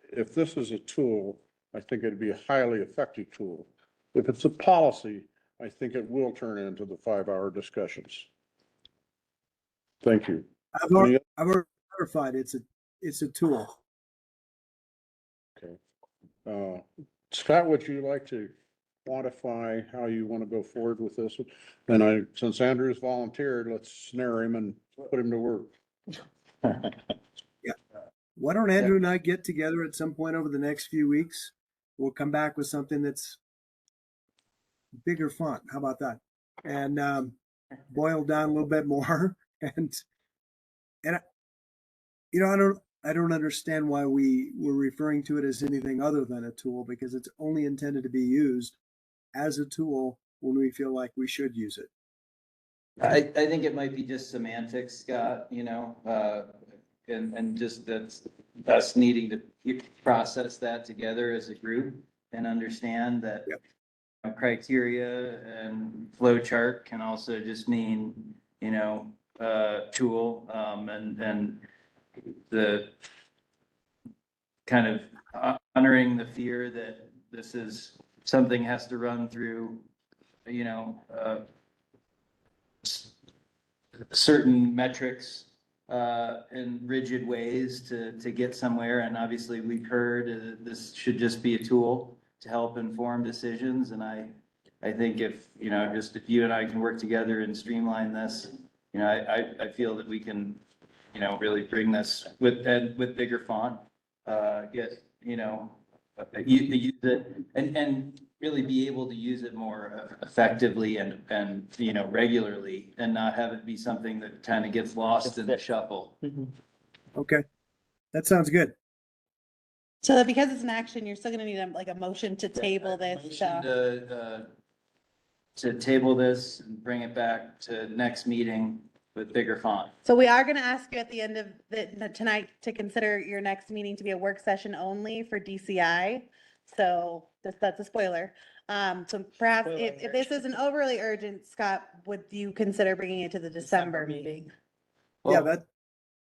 If this is a tool, I think it'd be a highly effective tool. If it's a policy, I think it will turn into the 5-hour discussions. Thank you. I've already clarified, it's a tool. Okay. Scott, would you like to quantify how you want to go forward with this? And since Andrew's volunteered, let's snare him and put him to work. Yeah. Why don't Andrew and I get together at some point over the next few weeks? We'll come back with something that's bigger font. How about that? And boil down a little bit more. And you know, I don't understand why we were referring to it as anything other than a tool, because it's only intended to be used as a tool when we feel like we should use it. I think it might be just semantics, Scott, you know, and just that's us needing to process that together as a group and understand that criteria and flow chart can also just mean, you know, tool, and the kind of honoring the fear that this is something has to run through, you know, certain metrics in rigid ways to get somewhere. And obviously we've heard this should just be a tool to help inform decisions. And I think if, you know, just if you and I can work together and streamline this, you know, I feel that we can, you know, really bring this with bigger font, get, you know, use it and really be able to use it more effectively and, you know, regularly, and not have it be something that kind of gets lost in the shuffle. Okay, that sounds good. So that because it's an action, you're still gonna need a motion to table this. Motion to table this and bring it back to next meeting with bigger font. So we are gonna ask you at the end of tonight to consider your next meeting to be a work session only for DCI. So that's a spoiler. So perhaps Spoiler if this isn't overly urgent, Scott, would you consider bringing it to the December meeting? Yeah, Well,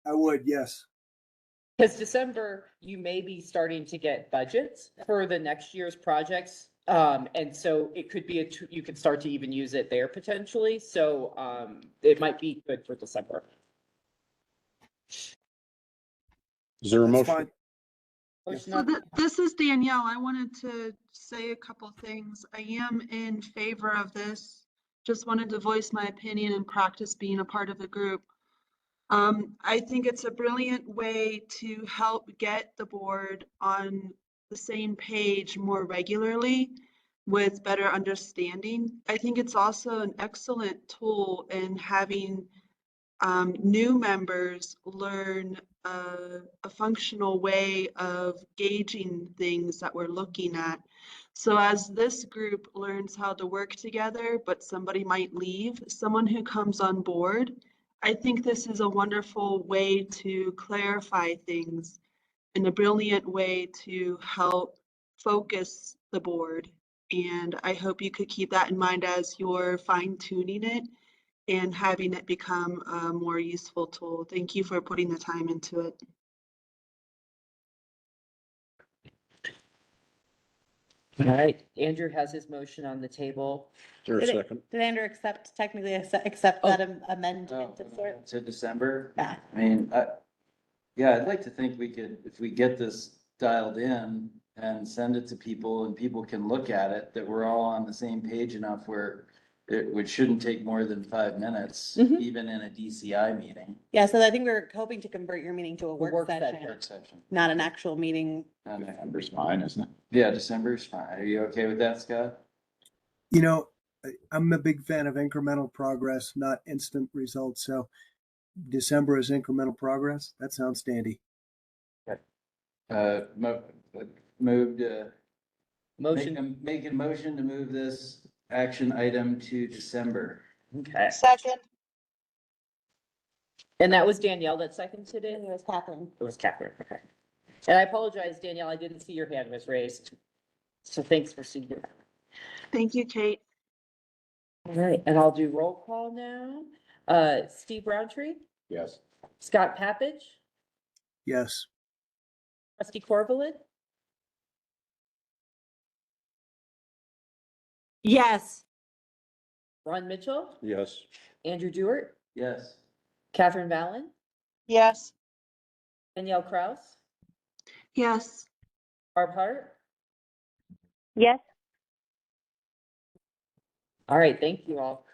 I would, yes. Because December, you may be starting to get budgets for the next year's projects. And so it could be you could start to even use it there potentially. So, it might be good for December. Is there a That's motion? fine. Motion So on- this is Danielle. I wanted to say a couple things. I am in favor of this. Just wanted to voice my opinion and practice being a part of the group. I think it's a brilliant way to help get the board on the same page more regularly with better understanding. I think it's also an excellent tool in having new members learn a functional way of gauging things that we're looking at. So as this group learns how to work together, but somebody might leave, someone who comes on board, I think this is a wonderful way to clarify things and a brilliant way to help focus the board. And I hope you could keep that in mind as you're fine tuning it and having it become a more useful tool. Thank you for putting the time into it. All right, Andrew has his motion on the table. Is there a Did it- second? Did Andrew technically accept Oh. that amendment of sort? to December. Yeah. I mean, yeah, I'd like to think we could, if we get this dialed in and send it to people and people can look at it, that we're all on the same page enough where which shouldn't take more than 5 minutes, Mhm. even in a DCI meeting. Yeah, so I think we're hoping to convert your meeting to a work work session, Work session. not an actual meeting. December's fine, isn't it? Yeah, December's fine. Are you okay with that, Scott? You know, I'm a big fan of incremental progress, not instant results. So December is incremental progress. That sounds dandy. Moved, Motion, make a motion to move this action item to December. okay. Second, And that was Danielle that seconded it? It was Catherine. It was Catherine, okay. And I apologize, Danielle, I didn't see your hand was raised. So thanks for seeing that. Thank you, Kate. All right, and I'll do roll call now. Steve Roundtree, Yes. Scott Pappage, Yes. Trustee Corvallin, Yes. Ron Mitchell, Yes. Andrew Dewart, Yes. Catherine Vallon, yes. Danielle Kraus, Yes. Barb Hart. Yes. All right, thank you all.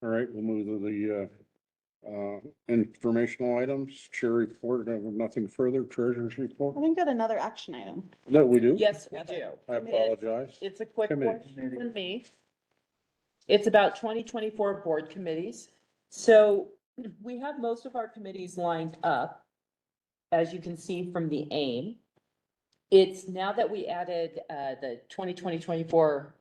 All right, we'll move to the informational items. Chair report, I have nothing further. Treasurer's report. I think got another action item. No, we do? Yes, we do. I apologize. It's a quick one Committees. from me. It's about 2024 board committees. So we have most of our committees lined up, as you can see from the AIM. It's now that we added the 2024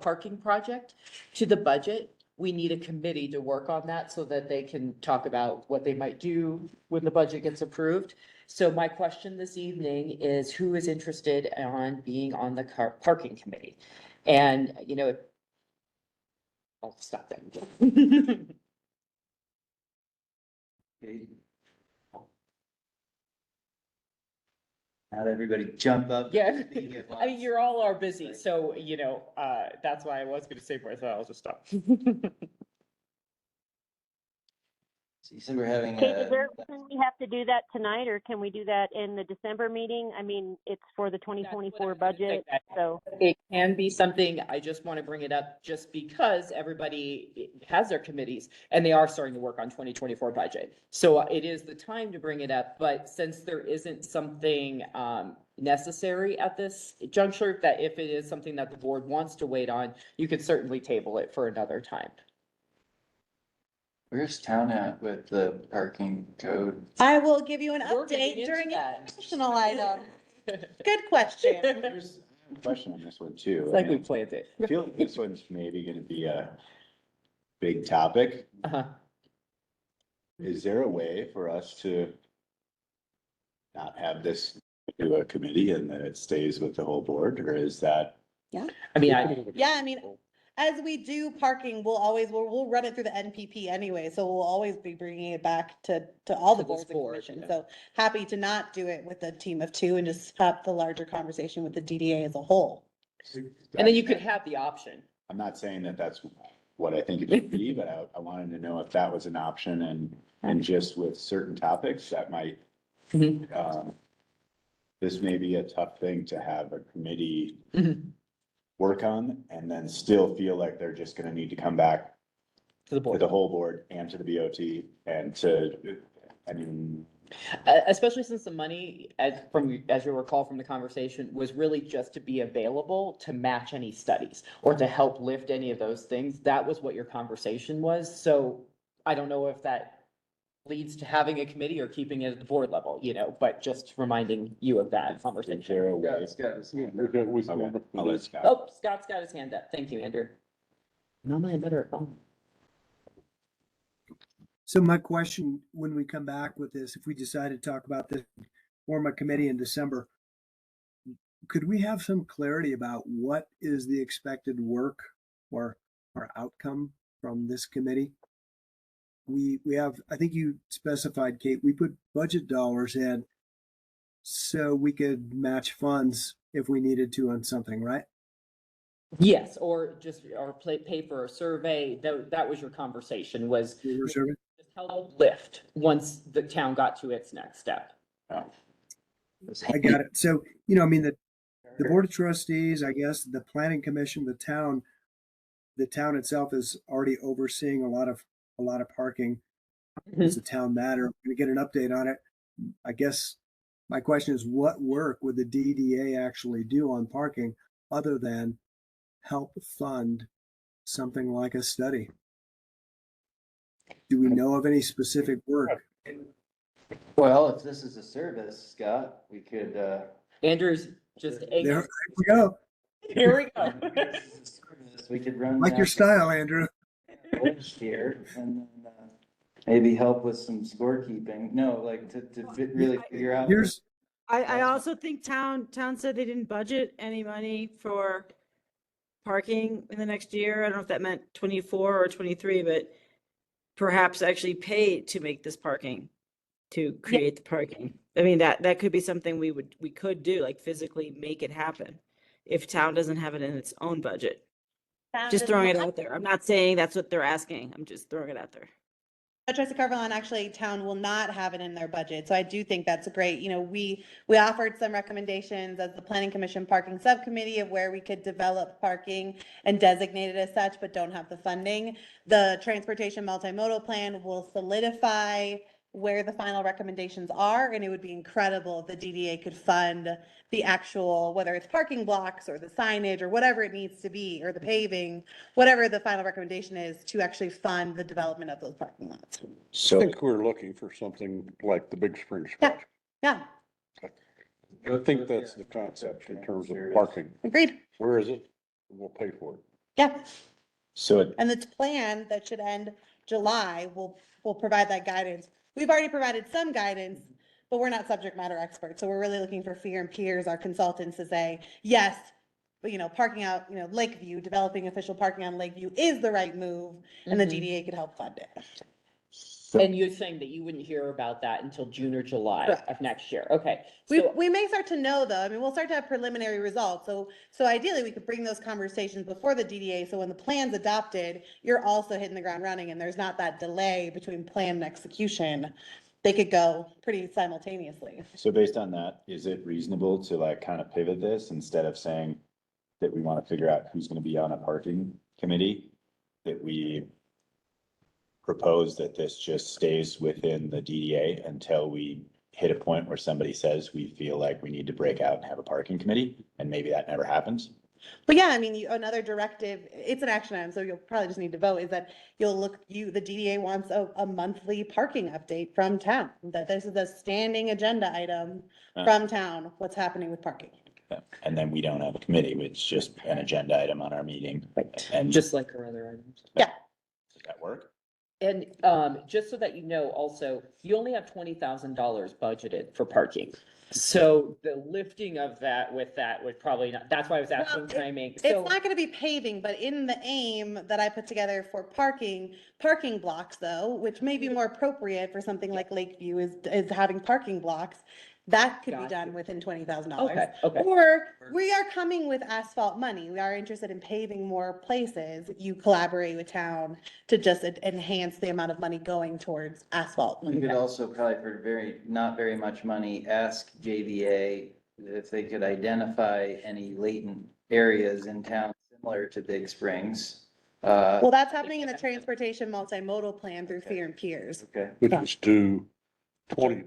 parking project to the budget, we need a committee to work on that so that they can talk about what they might do when the budget gets approved. So my question this evening is who is interested on being on the parking committee? And, you know, I'll stop there. Okay. Not everybody jump up. Yeah, I mean, you're all are busy, so, you know, that's why I was gonna say more, so I'll just stop. So you said we're having Kate, is there a, a reason we have to do that tonight, or can we do that in the December meeting? I mean, it's for the 2024 budget, so. It can be something, I just want to bring it up just because everybody has their committees and they are starting to work on 2024 budget. So it is the time to bring it up, but since there isn't something necessary at this juncture, that if it is something that the board wants to wait on, you could certainly table it for another time. where's town at with the parking code? I will give you an We're getting update into during an that. informational item. Good question. There's a question on this one too. It's I like we mean, planned it. I feel like this one's maybe gonna be a big topic. Uh-huh. Is there a way for us to not have this to a committee and then it stays with the whole board, or is that? Yeah. I mean, Yeah, I mean, as we do parking, we'll run it through the NPP anyway, so we'll always be bringing it back to all the To this boards and board, commissions. yeah. So happy to not do it with a team of two and just have the larger conversation with the DDA as a whole. and then you could have the option. I'm not saying that that's what I think it should be, but I wanted to know if that was an option and just with certain topics that might, this may be a tough thing to have a committee work on and then still feel like they're just gonna need to come back To the to board. the whole board and to the BOT and to, I mean, Especially since the money, as you recall from the conversation, was really just to be available to match any studies or to help lift any of those things. That was what your conversation was. So I don't know if that leads to having a committee or keeping it at the board level, but just reminding you of that conversation. share a way. Okay, I'll let Scott. Oh, Scott's got his hand up. Thank you, Andrew. Normally I'm better at phone. So my question, when we come back with this, if we decide to talk about this, form a committee in December, could we have some clarity about what is the expected work or outcome from this committee? We have, I think you specified, Kate, we put budget dollars in so we could match funds if we needed to on something, right? Yes, or pay for a survey. That was your conversation, was just help lift once the town got to its next step. I got it. So, I mean, the board of trustees, I guess, the planning commission, the town itself is already overseeing a lot of parking. It's a town matter. We're going to get an update on it. I guess my question is, what work would the DDA actually do on parking other than help fund something like a study? Do we know of any specific work? Well, if this is a service, Scott, we could, Andrew's just There we go. Here we go. we could run. Like your style, Andrew. Here and then, maybe help with some scorekeeping. No, like to really figure out. I also think town said they didn't budget any money for parking in the next year. I don't know if that meant 24 or 23, but perhaps actually pay to make this parking, to create the parking. I mean, that could be something we could do, like physically make it happen if town doesn't have it in its own budget. Just throwing it out there. I'm not saying that's what they're asking. I'm just throwing it out there. Trustee Carvalho, actually, town will not have it in their budget. So I do think that's great. We offered some recommendations as the Planning Commission Parking Subcommittee of where we could develop parking and designate it as such, but don't have the funding. The Transportation Multimodal Plan will solidify where the final recommendations are, and it would be incredible if the DDA could fund the actual, whether it's parking blocks or the signage or whatever it needs to be, or the paving, whatever the final recommendation is, to actually fund the development of those parking lots. I So think we're looking for something like the Big Springs project. Yeah, I think that's the concept in terms of parking. agreed. Where is it? We'll pay for it. Yeah. So And the plan that should end July will provide that guidance. We've already provided some guidance, but we're not subject matter experts. So we're really looking for Fear and Peers, our consultants, to say, yes, but parking out, Lakeview, developing official parking on Lakeview is the right move, and the DDA could help fund it. And you're saying that you wouldn't hear about that until June or July of next year. Okay. We may start to know, though. I mean, we'll start to have preliminary results. So ideally, we could bring those conversations before the DDA. So when the plan's adopted, you're also hitting the ground running, and there's not that delay between plan and execution. They could go pretty simultaneously. So based on that, is it reasonable to kind of pivot this instead of saying that we want to figure out who's going to be on a parking committee? That we propose that this just stays within the DDA until we hit a point where somebody says we feel like we need to break out and have a parking committee, and maybe that never happens. But yeah, I mean, another directive, it's an action item, so you'll probably just need to vote, is that the DDA wants a monthly parking update from town, that this is a standing agenda item from town, what's happening with parking. And then we don't have a committee, it's just an agenda item on our meeting. And just like our other items. Yeah. does that work? And just so that you know, also, you only have $20,000 budgeted for parking. So the lifting of that with that would probably not, that's why I was asking Well, timing. It's So, not gonna be paving, but in the aim that I put together for parking blocks though, which may be more appropriate for something like Lakeview is having parking blocks. That could be Gotcha. done within $20,000. okay, okay. Or we are coming with asphalt money. We are interested in paving more places. You collaborate with town to just enhance the amount of money going towards asphalt. You could also probably for not very much money, ask JVA if they could identify any latent areas in town similar to Big Springs. Well, that's happening in the transportation multimodal plan through Fear and Peers. Okay. Which is due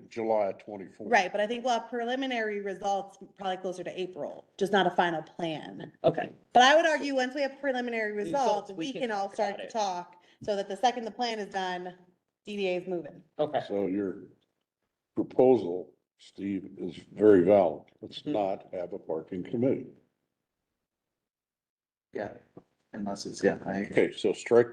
July 24th. Right, but I think we'll have preliminary results probably closer to April, just not a final plan. Okay. But I would argue, once we have preliminary results, we we can can all talk start about to it. talk, so that the second the plan is done, DDA is moving. Okay. So your proposal, Steve, is very valid. Let's Mhm. not have a parking committee. Yeah, unless it's, yeah, Okay, so strike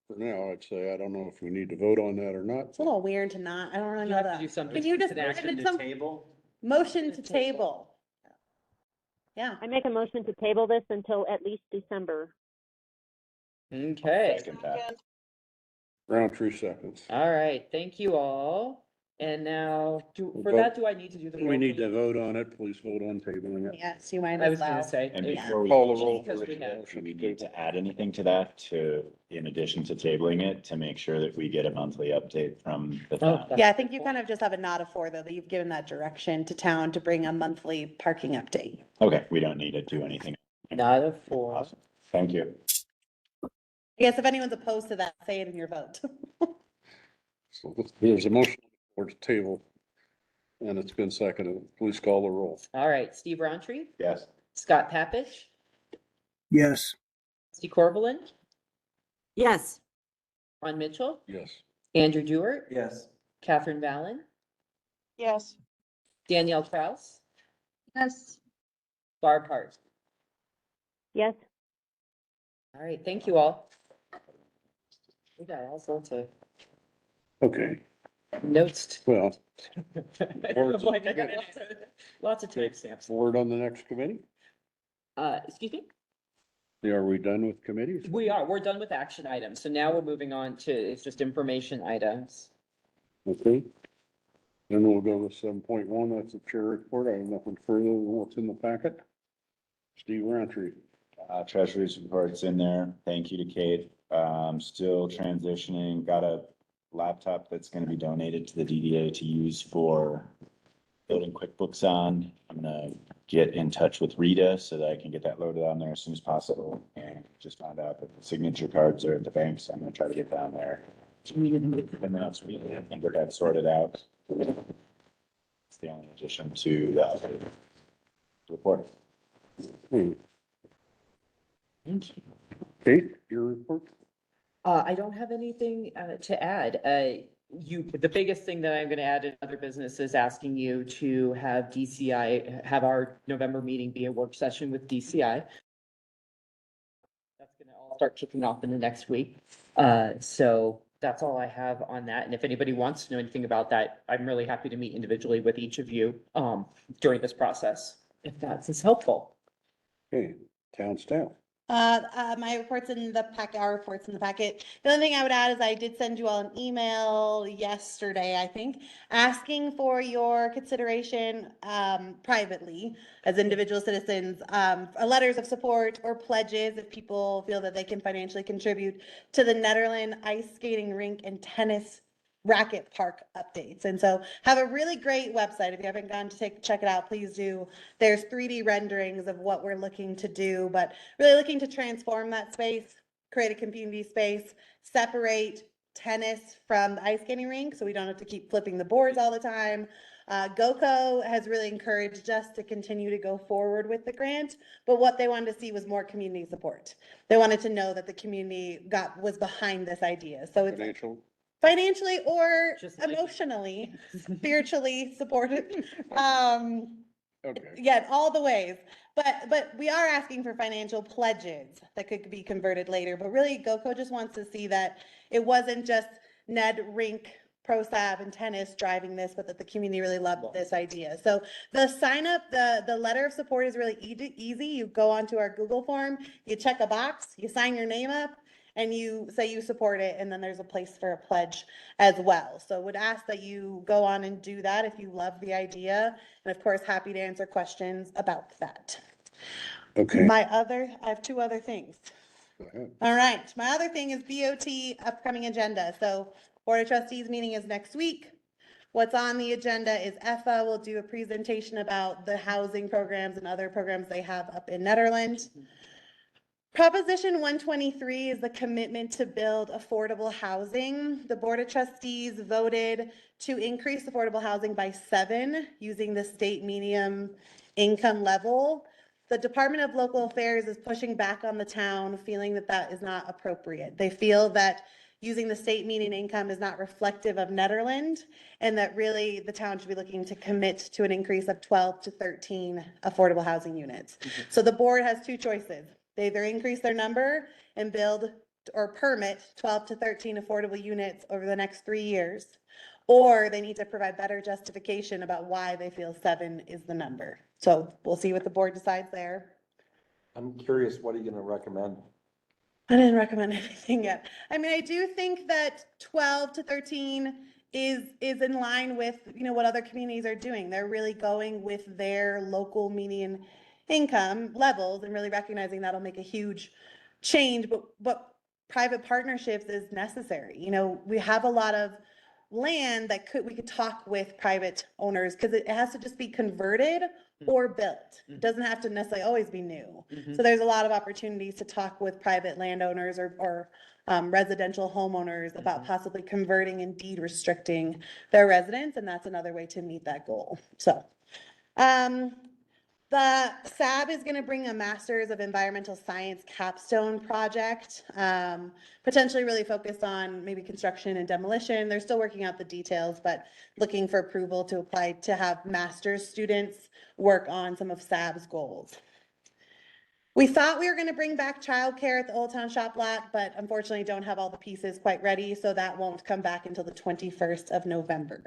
for now. I'd say, I don't know if we need to vote on that or not. It's a little weird to not, I don't really You know have to that. do something. Can you just, An action and To it's some table? motion to table? Yeah. I make a motion to table this until at least December. Okay. Second that. Roundtree seconds. All right. Thank you all. And now, for Vote. that, do I need to do the? We roll need call? to vote on it. Please vote on tabling it. Yes, you might I as was gonna well. say. And yeah. before we Call the roll Because for we have- motion. do we need to add anything to that in addition to tabling it, to make sure that we get a monthly update from the town? Yeah, I think you kind of just have a nod of four, though, that you've given that direction to town to bring a monthly parking update. Okay, we don't need to do anything. Not a four. Awesome. Thank you. I guess if anyone's opposed to that, say it in your vote. So there's a motion for the table. And it's been seconded. Please call the roll. All right. Steve Rountree, Yes. Scott Papich, Yes. Steve Corvallin, Yes. Ron Mitchell, Yes. Andrew Dewart, Yes. Catherine Vallon, Yes. Danielle Kraus, Yes. Barb Hart. Yes. All right. Thank you all. We got all sorts of Okay, notes. well, I'm like, I got lots of timestamps. forward on the next committee. Excuse me? Are we done with committees? We're done with action items. So now we're moving on to, it's just information items. Okay. Then we'll go with 7.1. That's the chair report. I have nothing further than what's in the packet. Steve Rountree. Treasury's report's in there. Thank you to Kate. Still transitioning, got a laptop that's gonna be donated to the DDA to use for building QuickBooks on. I'm gonna get in touch with Rita so that I can get that loaded on there as soon as possible. And just found out that the signature cards are at the bank, so I'm gonna try to get down there. And then next week, and get that sorted out. It's the only addition to the report. Kate, your report? I don't have anything to add. The biggest thing that I'm gonna add in other business is asking you to have DCI, have our November meeting be a work session with DCI. That's gonna all start kicking off in the next week. So that's all I have on that. And if anybody wants to know anything about that, I'm really happy to meet individually with each of you during this process, if that's helpful. Okay, town staff. My report's in the packet, our report's in the packet. The only thing I would add is I did send you all an email yesterday, I think, asking for your consideration, privately as individual citizens, letters of support or pledges if people feel that they can financially contribute to the Nederland ice skating rink and tennis racket park updates. And so have a really great website. If you haven't gone to check it out, please do. There's 3D renderings of what we're looking to do, but really looking to transform that space, create a community space, separate tennis from the ice skating rink so we don't have to keep flipping the boards all the time. GoCo has really encouraged us to continue to go forward with the grant, but what they wanted to see was more community support. They wanted to know that the community was behind this idea. So it's financially or emotionally, spiritually supported. Yeah, all the ways. But we are asking for financial pledges that could be converted later. But really, GoCo just wants to see that it wasn't just Ned Rink, Pro Sav and tennis driving this, but that the community really loved this idea. So the sign up, the letter of support is really easy. You go onto our Google form, you check a box, you sign your name up, and you say you support it, and then there's a place for a pledge as well. So would ask that you go on and do that if you love the idea, and of course, happy to answer questions about that. Okay. I have two other things. Go ahead. All right, my other thing is BOT upcoming agenda. So Board of Trustees meeting is next week. What's on the agenda is EFA will do a presentation about the housing programs and other programs they have up in Nederland. Proposition 123 is the commitment to build affordable housing. The Board of Trustees voted to increase affordable housing by 7 using the state medium income level. The Department of Local Affairs is pushing back on the town, feeling that that is not appropriate. They feel that using the state median income is not reflective of Nederland, and that really the town should be looking to commit to an increase of 12 to 13 affordable housing units. So the board has two choices. They either increase their number and build or permit 12 to 13 affordable units over the next 3 years, or they need to provide better justification about why they feel 7 is the number. So we'll see what the board decides there. I'm curious, what are you gonna recommend? I didn't recommend anything yet. I mean, I do think that 12 to 13 is in line with, what other communities are doing. They're really going with their local median income levels and really recognizing that'll make a huge change, but private partnerships is necessary. We have a lot of land that we could talk with private owners because it has to just be converted or built. It doesn't have to necessarily always be new. So there's a lot of opportunities to talk with private landowners or residential homeowners about possibly converting and deed restricting their residents, and that's another way to meet that goal. So the SAB is going to bring a Master's of Environmental Science capstone project, potentially really focused on maybe construction and demolition. They're still working out the details, but looking for approval to apply to have master's students work on some of SAB's goals. We thought we were going to bring back childcare at the Old Town Shop Lot, but unfortunately don't have all the pieces quite ready, so that won't come back until the 21st of November.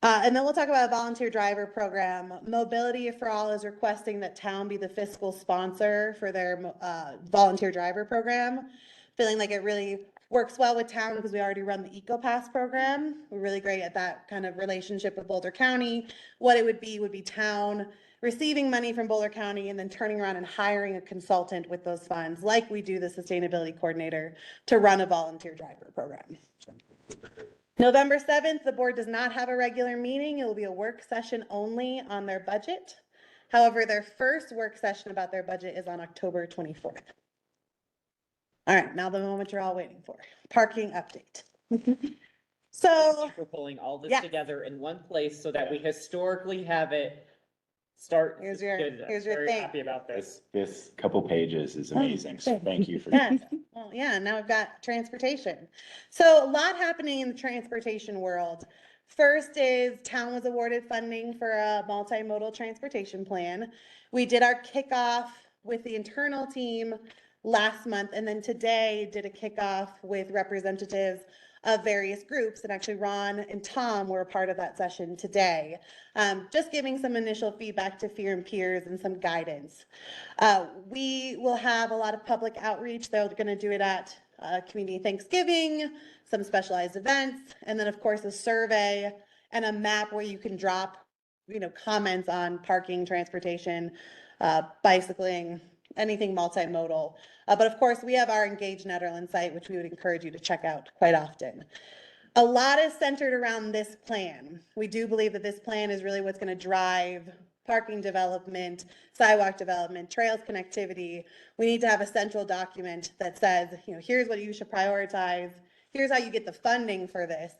And then we'll talk about a volunteer driver program. Mobility for All is requesting that town be the fiscal sponsor for their volunteer driver program, feeling like it really works well with town because we already run the EcoPass program. We're really great at that kind of relationship with Boulder County. What it would be town receiving money from Boulder County and then turning around and hiring a consultant with those funds, like we do the sustainability coordinator, to run a volunteer driver program. November 7th, the board does not have a regular meeting. It will be a work session only on their budget. However, their first work session about their budget is on October 24th. All right, now the moment you're all waiting for, parking update. So We're pulling all this Yeah. together in one place so that we historically have it start. Here's your Very thing. happy about this. This couple pages is amazing, so thank you for Yeah. doing that. Well, yeah, now we've got transportation. So a lot happening in the transportation world. First is town was awarded funding for a multimodal transportation plan. We did our kickoff with the internal team last month, and then today did a kickoff with representatives of various groups, and actually Ron and Tom were a part of that session today, just giving some initial feedback to Fear and Peers and some guidance. We will have a lot of public outreach. They're going to do it at Community Thanksgiving, some specialized events, and then of course a survey and a map where you can drop, comments on parking, transportation, bicycling, anything multimodal. But of course, we have our Engage Nederland site, which we would encourage you to check out quite often. A lot is centered around this plan. We do believe that this plan is really what's going to drive parking development, sidewalk development, trails connectivity. We need to have a central document that says, here's what you should prioritize. Here's how you get the funding for this.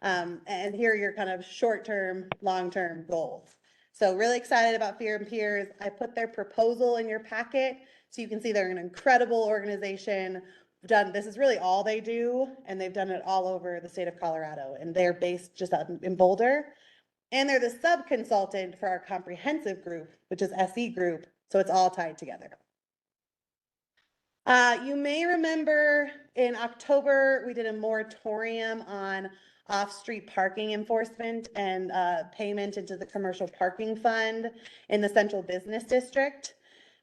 And here are your kind of short-term, long-term goals. So really excited about Fear and Peers. I put their proposal in your packet so you can see they're an incredible organization. This is really all they do, and they've done it all over the state of Colorado, and they're based just out in Boulder. And they're the sub-consultant for our comprehensive group, which is SE Group, so it's all tied together. You may remember in October, we did a moratorium on off-street parking enforcement and payment into the commercial parking fund in the central business district.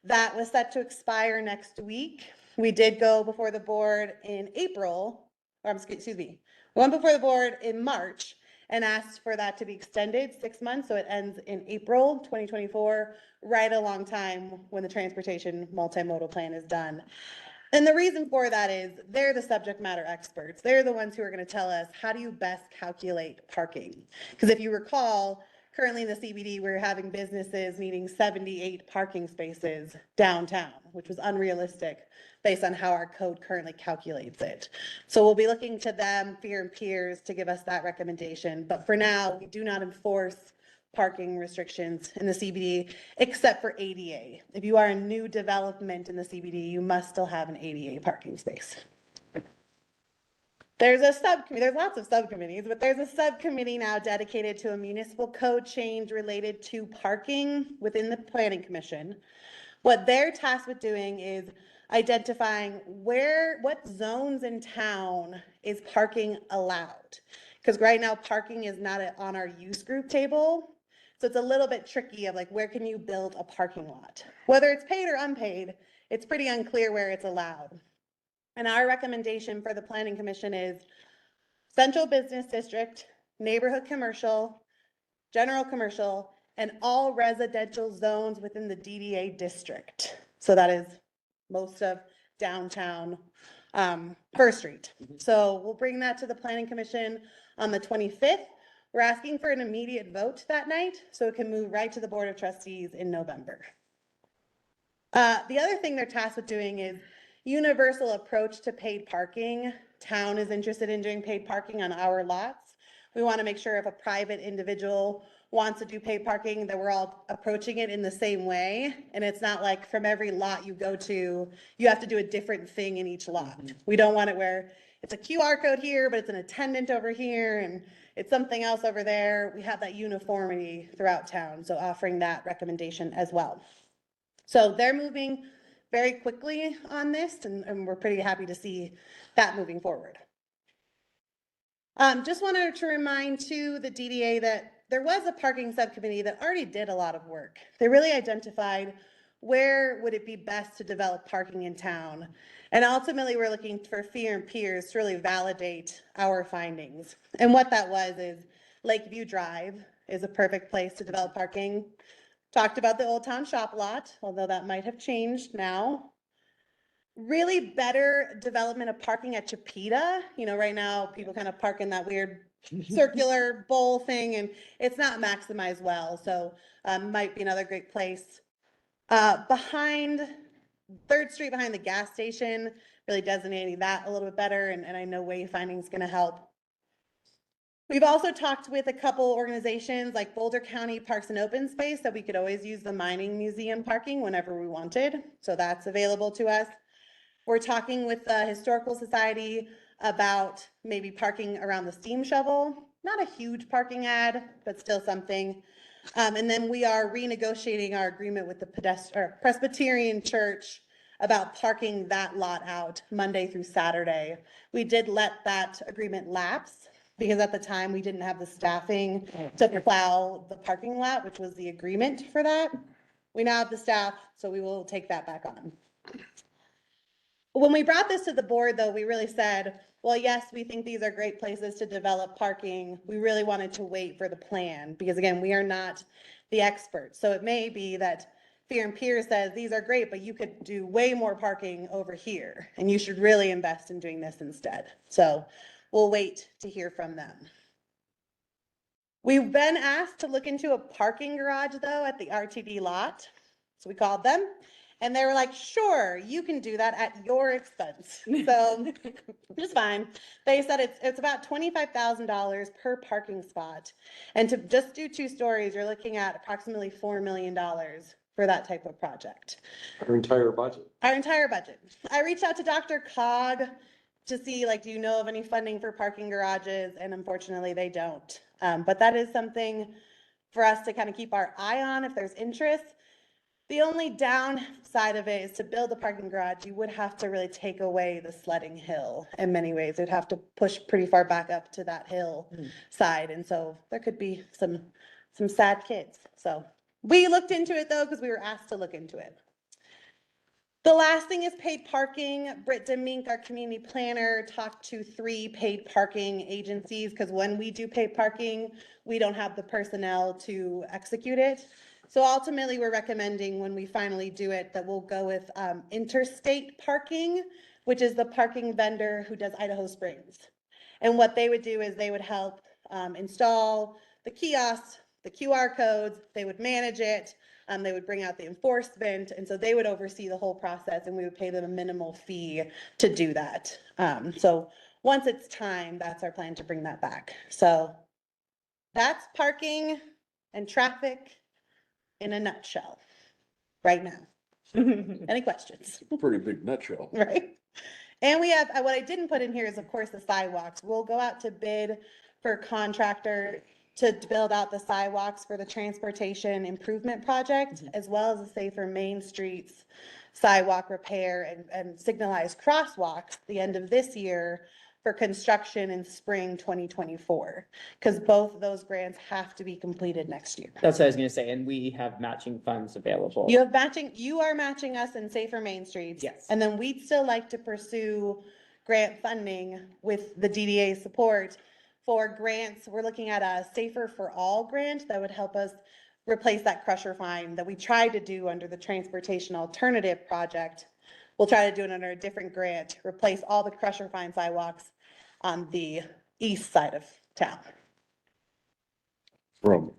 That was set to expire next week. We did go before the board in April, or excuse me, we went before the board in March and asked for that to be extended 6 months, so it ends in April 2024, right along time when the transportation multimodal plan is done. And the reason for that is they're the subject matter experts. They're the ones who are going to tell us, how do you best calculate parking? Because if you recall, currently in the CBD, we're having businesses needing 78 parking spaces downtown, which was unrealistic based on how our code currently calculates it. So we'll be looking to them, Fear and Peers, to give us that recommendation. But for now, we do not enforce parking restrictions in the CBD, except for ADA. If you are a new development in the CBD, you must still have an ADA parking space. There's a subcommittee, there's lots of subcommittees, but there's a subcommittee now dedicated to a municipal code change related to parking within the Planning Commission. What they're tasked with doing is identifying what zones in town is parking allowed. Because right now parking is not on our use group table. So it's a little bit tricky of like, where can you build a parking lot? Whether it's paid or unpaid, it's pretty unclear where it's allowed. And our recommendation for the Planning Commission is central business district, neighborhood commercial, general commercial, and all residential zones within the DDA district. So that is most of downtown First Street. So we'll bring that to the Planning Commission on the 25th. We're asking for an immediate vote that night so it can move right to the Board of Trustees in November. The other thing they're tasked with doing is universal approach to paid parking. Town is interested in doing paid parking on our lots. We want to make sure if a private individual wants to do paid parking, that we're all approaching it in the same way. And it's not like from every lot you go to, you have to do a different thing in each lot. We don't want it where it's a QR code here, but it's an attendant over here, and it's something else over there. We have that uniformity throughout town. So offering that recommendation as well. So they're moving very quickly on this, and we're pretty happy to see that moving forward. Just wanted to remind too the DDA that there was a parking subcommittee that already did a lot of work. They really identified where would it be best to develop parking in town. And ultimately we're looking for Fear and Peers to really validate our findings. And what that was is Lakeview Drive is a perfect place to develop parking. Talked about the Old Town Shop Lot, although that might have changed now. Really better development of parking at Chipeta. You know, right now people kind of park in that weird circular bowl thing and it's not maximized well. So might be another great place. Behind 3rd Street, behind the gas station, really designating that a little bit better. And I know wayfinding is going to help. We've also talked with a couple organizations like Boulder County Parks and Open Space that we could always use the mining museum parking whenever we wanted. So that's available to us. We're talking with the Historical Society about maybe parking around the steam shovel. Not a huge parking ad, but still something. And then we are renegotiating our agreement with the Presbyterian Church about parking that lot out Monday through Saturday. We did let that agreement lapse because at the time we didn't have the staffing to plow the parking lot, which was the agreement for that. We now have the staff, so we will take that back on. When we brought this to the board, though, we really said, well, yes, we think these are great places to develop parking. We really wanted to wait for the plan because, again, we are not the experts. So it may be that Fear and Peers says these are great, but you could do way more parking over here, and you should really invest in doing this instead. So we'll wait to hear from them. We've been asked to look into a parking garage, though, at the RTD lot. So we called them. And they were like, sure, you can do that at your expense. So it's fine. They said it's about $25,000 per parking spot. And to just do 2 stories, you're looking at approximately $4 million for that type of project. Our entire budget. Our entire budget. I reached out to Dr. Cog to see, like, do you know of any funding for parking garages? And unfortunately, they don't. But that is something for us to kind of keep our eye on if there's interest. The only downside of it is to build a parking garage, you would have to really take away the sledding hill in many ways. It'd have to push pretty far back up to that hill side. And so there could be some sad kids. So we looked into it though, because we were asked to look into it. The last thing is paid parking. Britt Demink, our community planner, talked to 3 paid parking agencies because when we do paid parking, we don't have the personnel to execute it. So ultimately, we're recommending when we finally do it that we'll go with Interstate Parking, which is the parking vendor who does Idaho Springs. And what they would do is they would help install the kiosks, the QR codes, they would manage it. They would bring out the enforcement, and so they would oversee the whole process, and we would pay them a minimal fee to do that. So once it's time, that's our plan to bring that back. So that's parking and traffic in a nutshell right now. Any questions? Pretty big nutshell. Right? And we have, what I didn't put in here is, of course, the sidewalks. We'll go out to bid for a contractor to build out the sidewalks for the transportation improvement project, as well as the Safer Main Streets sidewalk repair and signalized crosswalks the end of this year for construction in spring 2024. Because both of those grants have to be completed next year. That's what I was gonna say, and we have matching funds available. You are matching us in Safer Main Streets. Yes. And then we'd still like to pursue grant funding with the DDA support for grants. We're looking at a Safer for All grant that would help us replace that crusher fine that we tried to do under the Transportation Alternative Project. We'll try to do it under a different grant, replace all the crusher fine sidewalks on the east side of town From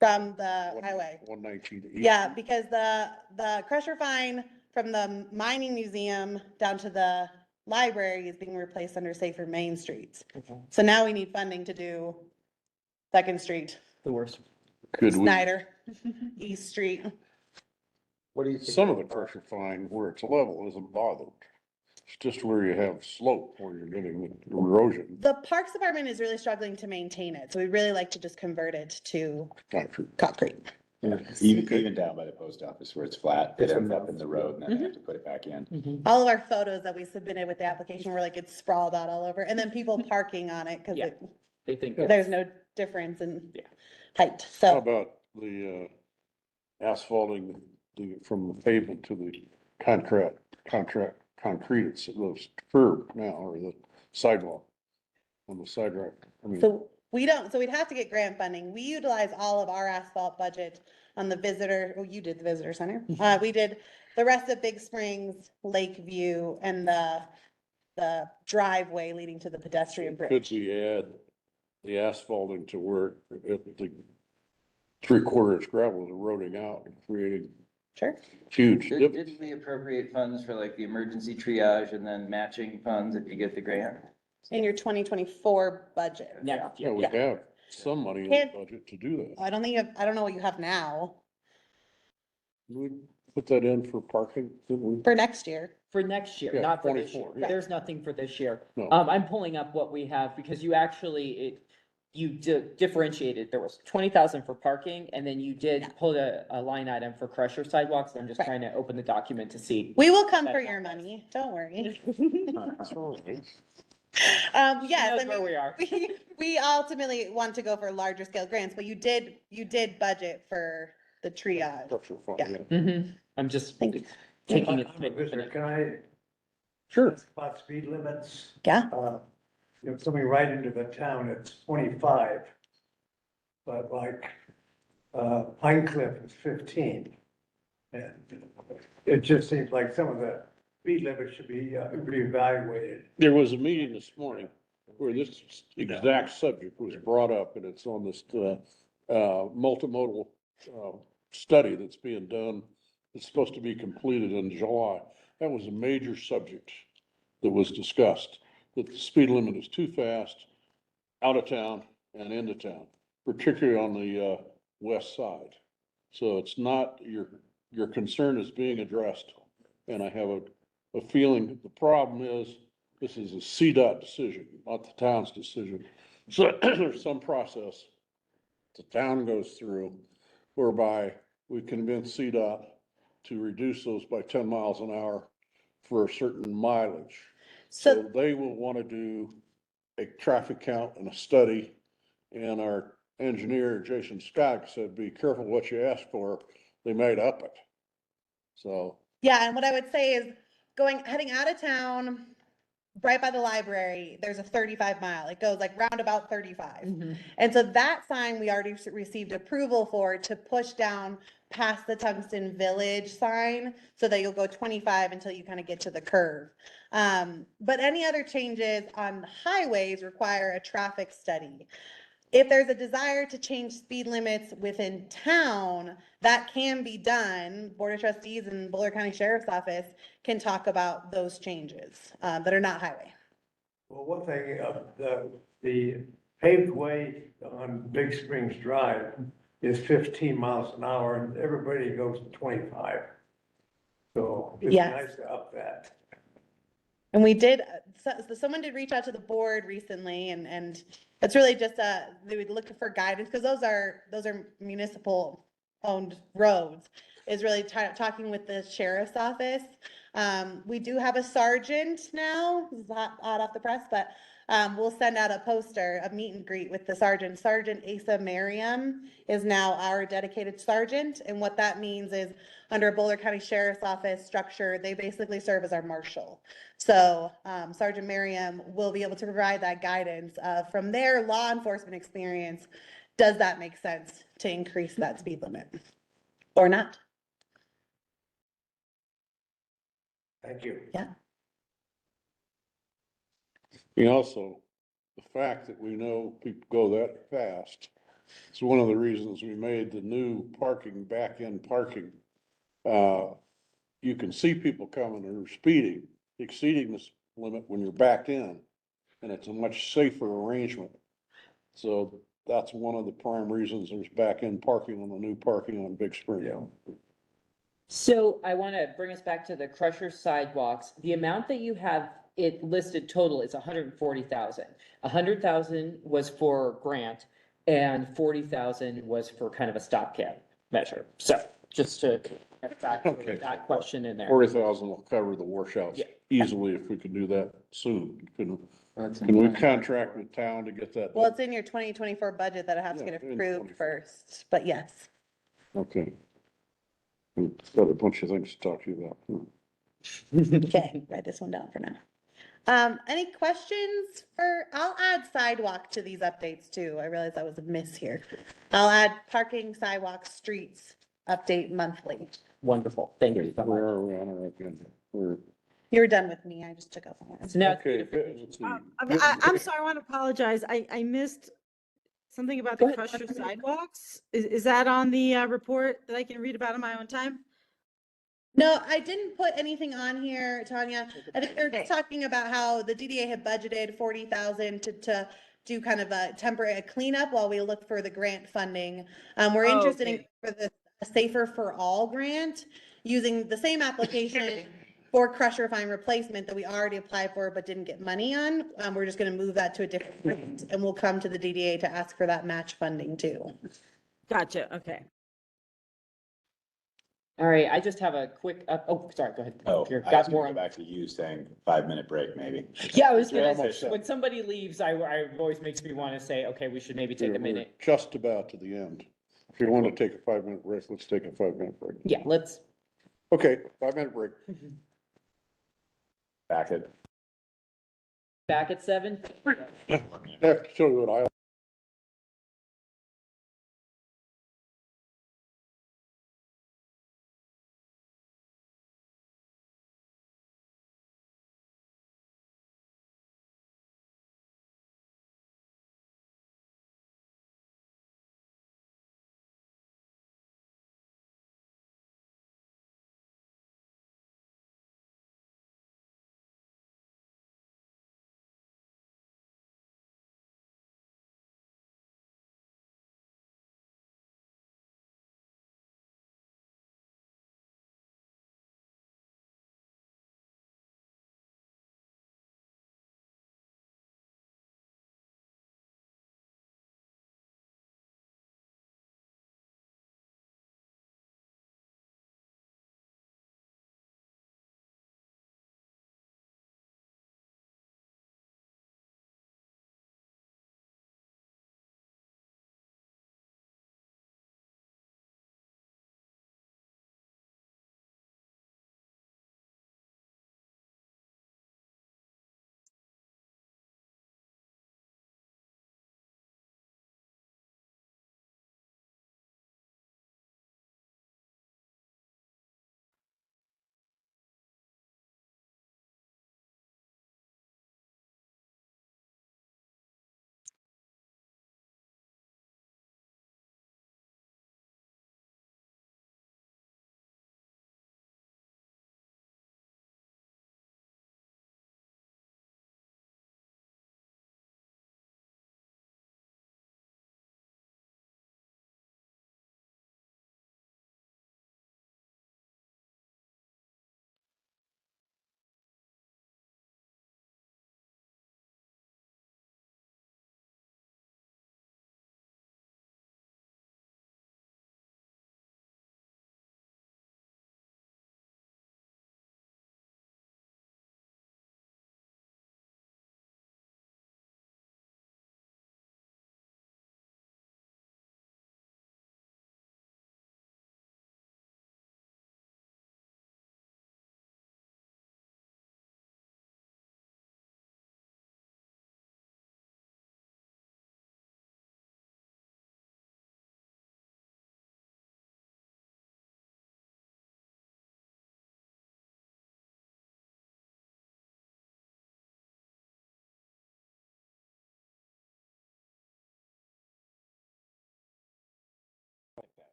from the highway. 119 to east. Yeah, because the crusher fine from the mining museum down to the library is being replaced under Safer Main Streets. So now we need funding to do Second Street, The worst. Could we, Snyder, East Street. What do you? some of the pressure fine where it's level isn't bothered. It's just where you have slope where you're getting erosion. The Parks Department is really struggling to maintain it, so we'd really like to just convert it to concrete. Even down by the post office where it's flat, it ends up in the road and then they have to put it back in. All of our photos that we submitted with the application were like, it's sprawled out all over, and then people parking on it because They think there's no difference in height, How so. about the asphalting from the pavement to the concrete, it's the curb now, or the sidewalk on the sidewalk? I mean, So we'd have to get grant funding. We utilize all of our asphalt budget on the you did the visitor center. We did the rest of Big Springs, Lakeview, and the driveway leading to the pedestrian could bridge. we add the asphalting to where the 3/4 inch gravel is eroding out and creating Sure. huge divots? Didn't we appropriate funds for like the emergency triage and then matching funds if you get the grant? In your 2024 budget. Yeah. Yeah, we have some money in the Can't- budget to do that. I don't think I don't know what you have now We put that in for parking, didn't we? for next year. For next year, Yeah, not for this year. 24, yeah. There's nothing for this year. No. I'm pulling up what we have because you actually, you differentiated. There was 20,000 for parking and then you did pull a line item for crusher sidewalks. I'm just Right. trying to open the document to see. We will come That for your happens. money. Don't worry. She Yes, knows I where mean, we are. we ultimately want to go for larger scale grants, but you did budget for the triage. Pressure fine, Yeah. yeah. I'm just Thank you. taking it. I'm a visitor. Can I? Sure. About speed limits. Yeah. Coming right into the town, it's 25. But like, Pine Cliff is 15. And it just seems like some of the speed limits should be reevaluated. There was a meeting this morning where this exact subject was brought up, and it's on this, multimodal, study that's being done. It's supposed to be completed in July. That was a major subject that was discussed, that the speed limit is too fast out of town and into town, particularly on the, west side. So it's not, your concern is being addressed. And I have a feeling that the problem is, this is a CDOT decision, not the town's decision. So there's some process the town goes through whereby we convince CDOT to reduce those by 10 miles an hour for a certain mileage. So- So they will want to do a traffic count and a study. And our engineer, Jason Scott, said, be careful what you ask for. They might up it. So, Yeah, and what I would say is heading out of town, right by the library, there's a 35 mile. It goes like roundabout 35. And so that sign we already received approval for to push down past the Tungsten Village sign so that you'll go 25 until you kind of get to the curve. But any other changes on highways require a traffic study. If there's a desire to change speed limits within town, that can be done. Board of Trustees and Boulder County Sheriff's Office can talk about those changes that are not highway. Well, one thing, the paved way on Big Springs Drive is 15 miles an hour and everybody goes 25. So it's Yes. nice to up that. And we did, someone did reach out to the board recently and it's really just, they would look for guidance because those are municipal owned roads, is really talking with the sheriff's office. We do have a sergeant now, this is hot off the press, but we'll send out a poster, a meet and greet with the sergeant. Sergeant Asa Merriam is now our dedicated sergeant. And what that means is under Boulder County Sheriff's Office structure, they basically serve as our marshal. So Sergeant Merriam will be able to provide that guidance from their law enforcement experience. Does that make sense to increase that speed limit or not? Thank you. Yeah. and also the fact that we know people go that fast. It's one of the reasons we made the new parking, back-end parking. You can see people coming who are speeding, exceeding this limit when you're backed in, and it's a much safer arrangement. So that's one of the prime reasons there's back-end parking on the new parking on Big Spring. So I want to bring us back to the Crusher sidewalks. The amount that you have it listed total is 140,000. 100,000 was for grant and 40,000 was for kind of a stopgap measure. So just to get back to that question in there. 40,000 will cover the washouts easily if we could do that soon. Can we contract with town to get that? Well, it's in your 2024 budget that it has to get approved first, but yes. Okay. Got a bunch of things to talk to you about. Okay, write this one down for now. Any questions I'll add sidewalk to these updates too. I realize that was a miss here. I'll add parking, sidewalks, streets, update monthly. Wonderful. Thank you so Where much. are we on our agenda? You were done with me. I just took off. So now Okay, let's see. I'm sorry, I want to apologize. I missed something about the Crusher sidewalks. Is that on the report that I can read about in my own time? No, I didn't put anything on here, Tanya. I think they're talking about how the DDA had budgeted 40,000 to do kind of a temporary cleanup while we look for the grant funding. We're interested in for the Safer for All grant using the same application for crusher fine replacement that we already applied for but didn't get money on. We're just going to move that to a different grant and we'll come to the DDA to ask for that match funding too. Gotcha. Okay. All right, I just have a quick, oh, sorry, go ahead. Oh, You're- I got was more gonna on. go back to you saying 5-minute break maybe. Yeah, I was We're gonna, almost done. when somebody leaves, I always makes me want to say, okay, we should maybe take a We're minute. just about to the end. If you want to take a 5-minute break, let's take a 5-minute break. Yeah, let's. Okay, 5-minute break. Back at 7. I have to show you what I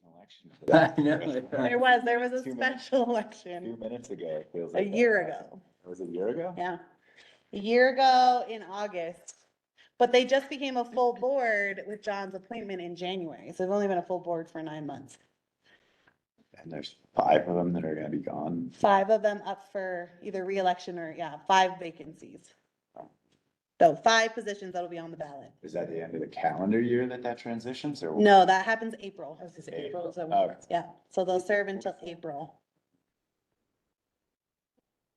an election for that. I know. There was a 2 minutes. special 2 election minutes ago, it feels a like. year ago. Was it a year ago? Yeah. A year ago in August. But they just became a full board with John's appointment in January. So they've only been a full board for 9 months. And there's 5 of them that are gonna be gone. 5 of them up for either reelection or, 5 vacancies. So 5 positions that'll be on the ballot. Is that the end of the calendar year that transitions or? No, that happens April. April, is that Oh, what? Yeah, so they'll serve until April.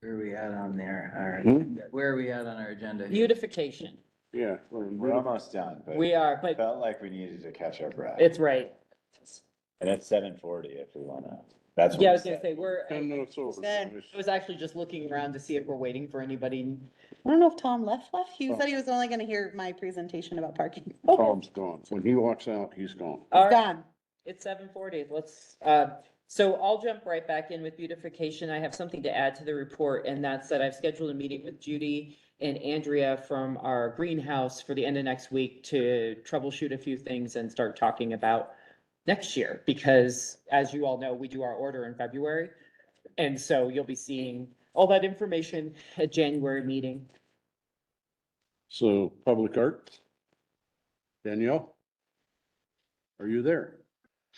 Where are we at on there? Hmm? Where are we at on our agenda? Beautification. Yeah. We're almost done, but. We are, but Felt like we needed to catch our breath. it's right. And it's 7:40 if we wanna, that's. Yeah, I what was we gonna said. say, we're, 10 minutes over. Good. guys. I was actually just looking around to see if we're waiting for anybody. I don't know if Tom left. He said he was only gonna hear my presentation about parking. Tom's gone. When he walks out, he's gone. All right, Gone. it's 7:40. Let's, so I'll jump right back in with beautification. I have something to add to the report, and that's that I've scheduled a meeting with Judy and Andrea from our greenhouse for the end of next week to troubleshoot a few things and start talking about next year, because as you all know, we do our order in February. And so you'll be seeing all that information at January meeting. So public art. Danielle? Are you there?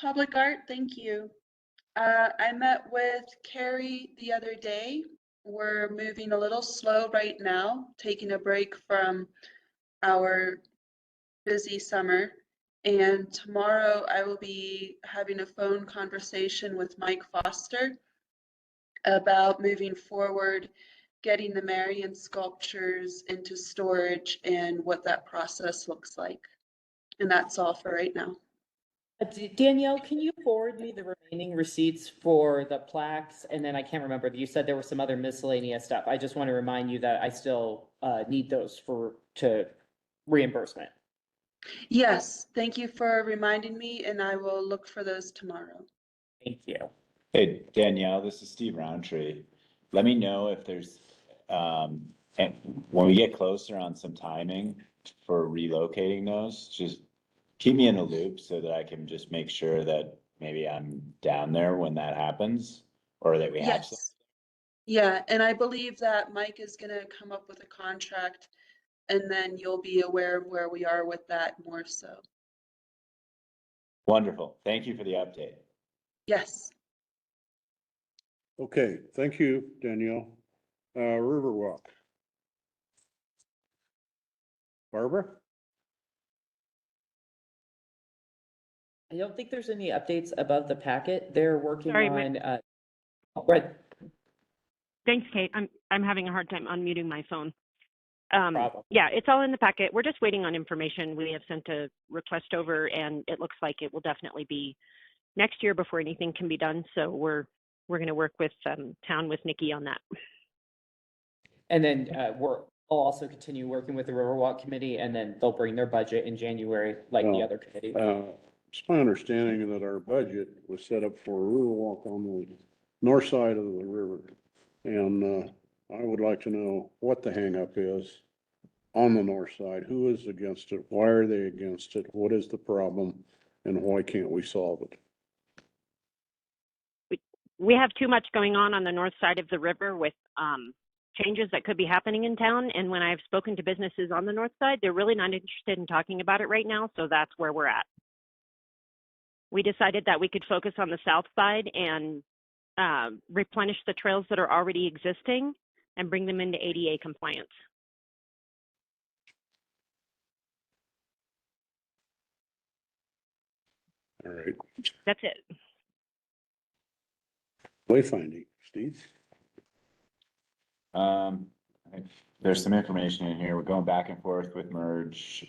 Public art, thank you. I met with Carrie the other day. We're moving a little slow right now, taking a break from our busy summer. And tomorrow I will be having a phone conversation with Mike Foster about moving forward, getting the Marian sculptures into storage and what that process looks like. And that's all for right now. Danielle, can you forward me the remaining receipts for the plaques? And then I can't remember, you said there was some other miscellaneous stuff. I just want to remind you that I still need those to reimbursement. Yes, thank you for reminding me, and I will look for those tomorrow. Thank you. Hey Danielle, this is Steve Roundtree. Let me know if there's, and when we get closer on some timing for relocating those, just keep me in the loop so that I can just make sure that maybe I'm down there when that happens, or that we have some. Yes. Yeah, and I believe that Mike is gonna come up with a contract, and then you'll be aware of where we are with that more so. Wonderful. Thank you for the update. Yes. Okay, thank you, Danielle. Riverwalk. Barbara? I don't think there's any updates above the packet. They're working Sorry, on, right, Thanks, Kate. I'm having a hard time unmuting my phone. problem. Yeah, it's all in the packet. We're just waiting on information. We have sent a request over, and it looks like it will definitely be next year before anything can be done. So we're going to work with town with Nikki on that. And then I'll also continue working with the Riverwalk Committee, and then they'll bring their budget in January, like the Well, other committees. It's my understanding that our budget was set up for a Riverwalk on the north side of the river. And I would like to know what the hangup is on the north side. Who is against it? Why are they against it? What is the problem? And why can't we solve it? We have too much going on the north side of the river with changes that could be happening in town. And when I've spoken to businesses on the north side, they're really not interested in talking about it right now. So that's where we're at. We decided that we could focus on the south side and replenish the trails that are already existing and bring them into ADA compliance. All right. That's it. Wayfinding, Steve? There's some information in here. We're going back and forth with Merge.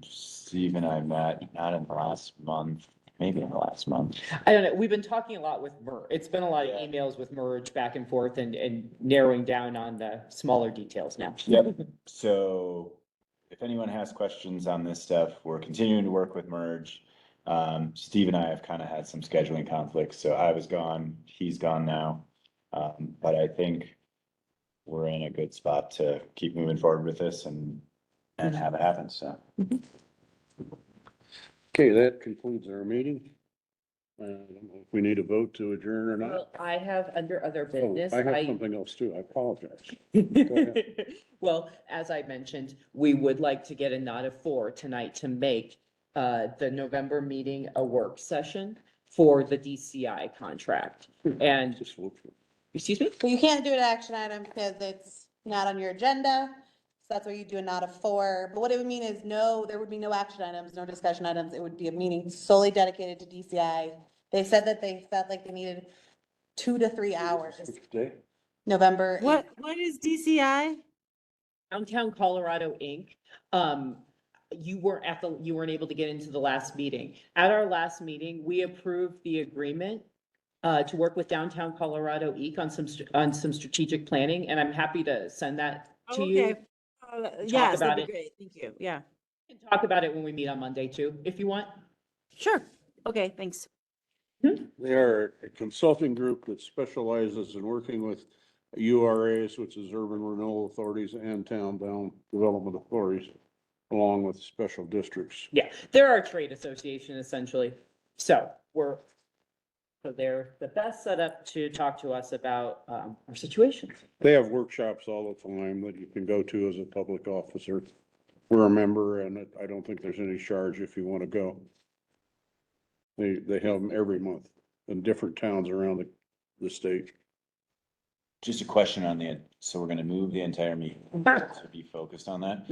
Steve and I met, not in the last month, maybe in the last month. I don't know, we've been talking a lot with Merge. It's been a lot of emails with Merge back and forth and narrowing down on the smaller details now. Yep. So if anyone has questions on this stuff, we're continuing to work with Merge. Steve and I have kind of had some scheduling conflicts, so I was gone, he's gone now. But I think we're in a good spot to keep moving forward with this and have it happen, so. Okay, that concludes our meeting. I don't know if we need a vote to adjourn or not. Well, I have under other Oh, business, I have something else too. I apologize. Go ahead. Well, as I mentioned, we would like to get a nod of 4 tonight to make the November meeting a work session for the DCI contract. And, Just vote for it. excuse me? But you can't do an action item because it's not on your agenda. So that's where you do a not of 4. But what it would mean is no, there would be no action items, no discussion items. It would be a meeting solely dedicated to DCI. They said that they felt like they needed 2 to 3 hours. Which day? November 8th. What is DCI? Downtown Colorado, Inc. You weren't able to get into the last meeting. At our last meeting, we approved the agreement to work with Downtown Colorado, Inc. on some strategic planning, and I'm happy to send that to you. Yes, about that'd it. be great. Thank you. Yeah. We can talk about it when we meet on Monday too, if you want. Sure. Okay, thanks. They are a consulting group that specializes in working with URAs, which is urban renewal authorities, and town development authorities, along with special districts. Yeah, they're our trade association essentially. So they're the best setup to talk to us about our situation. They have workshops all the time that you can go to as a public officer. We're a member, and I don't think there's any charge if you want to go. They have them every month in different towns around the state. Just a question on so we're gonna move the entire meeting to be focused on that.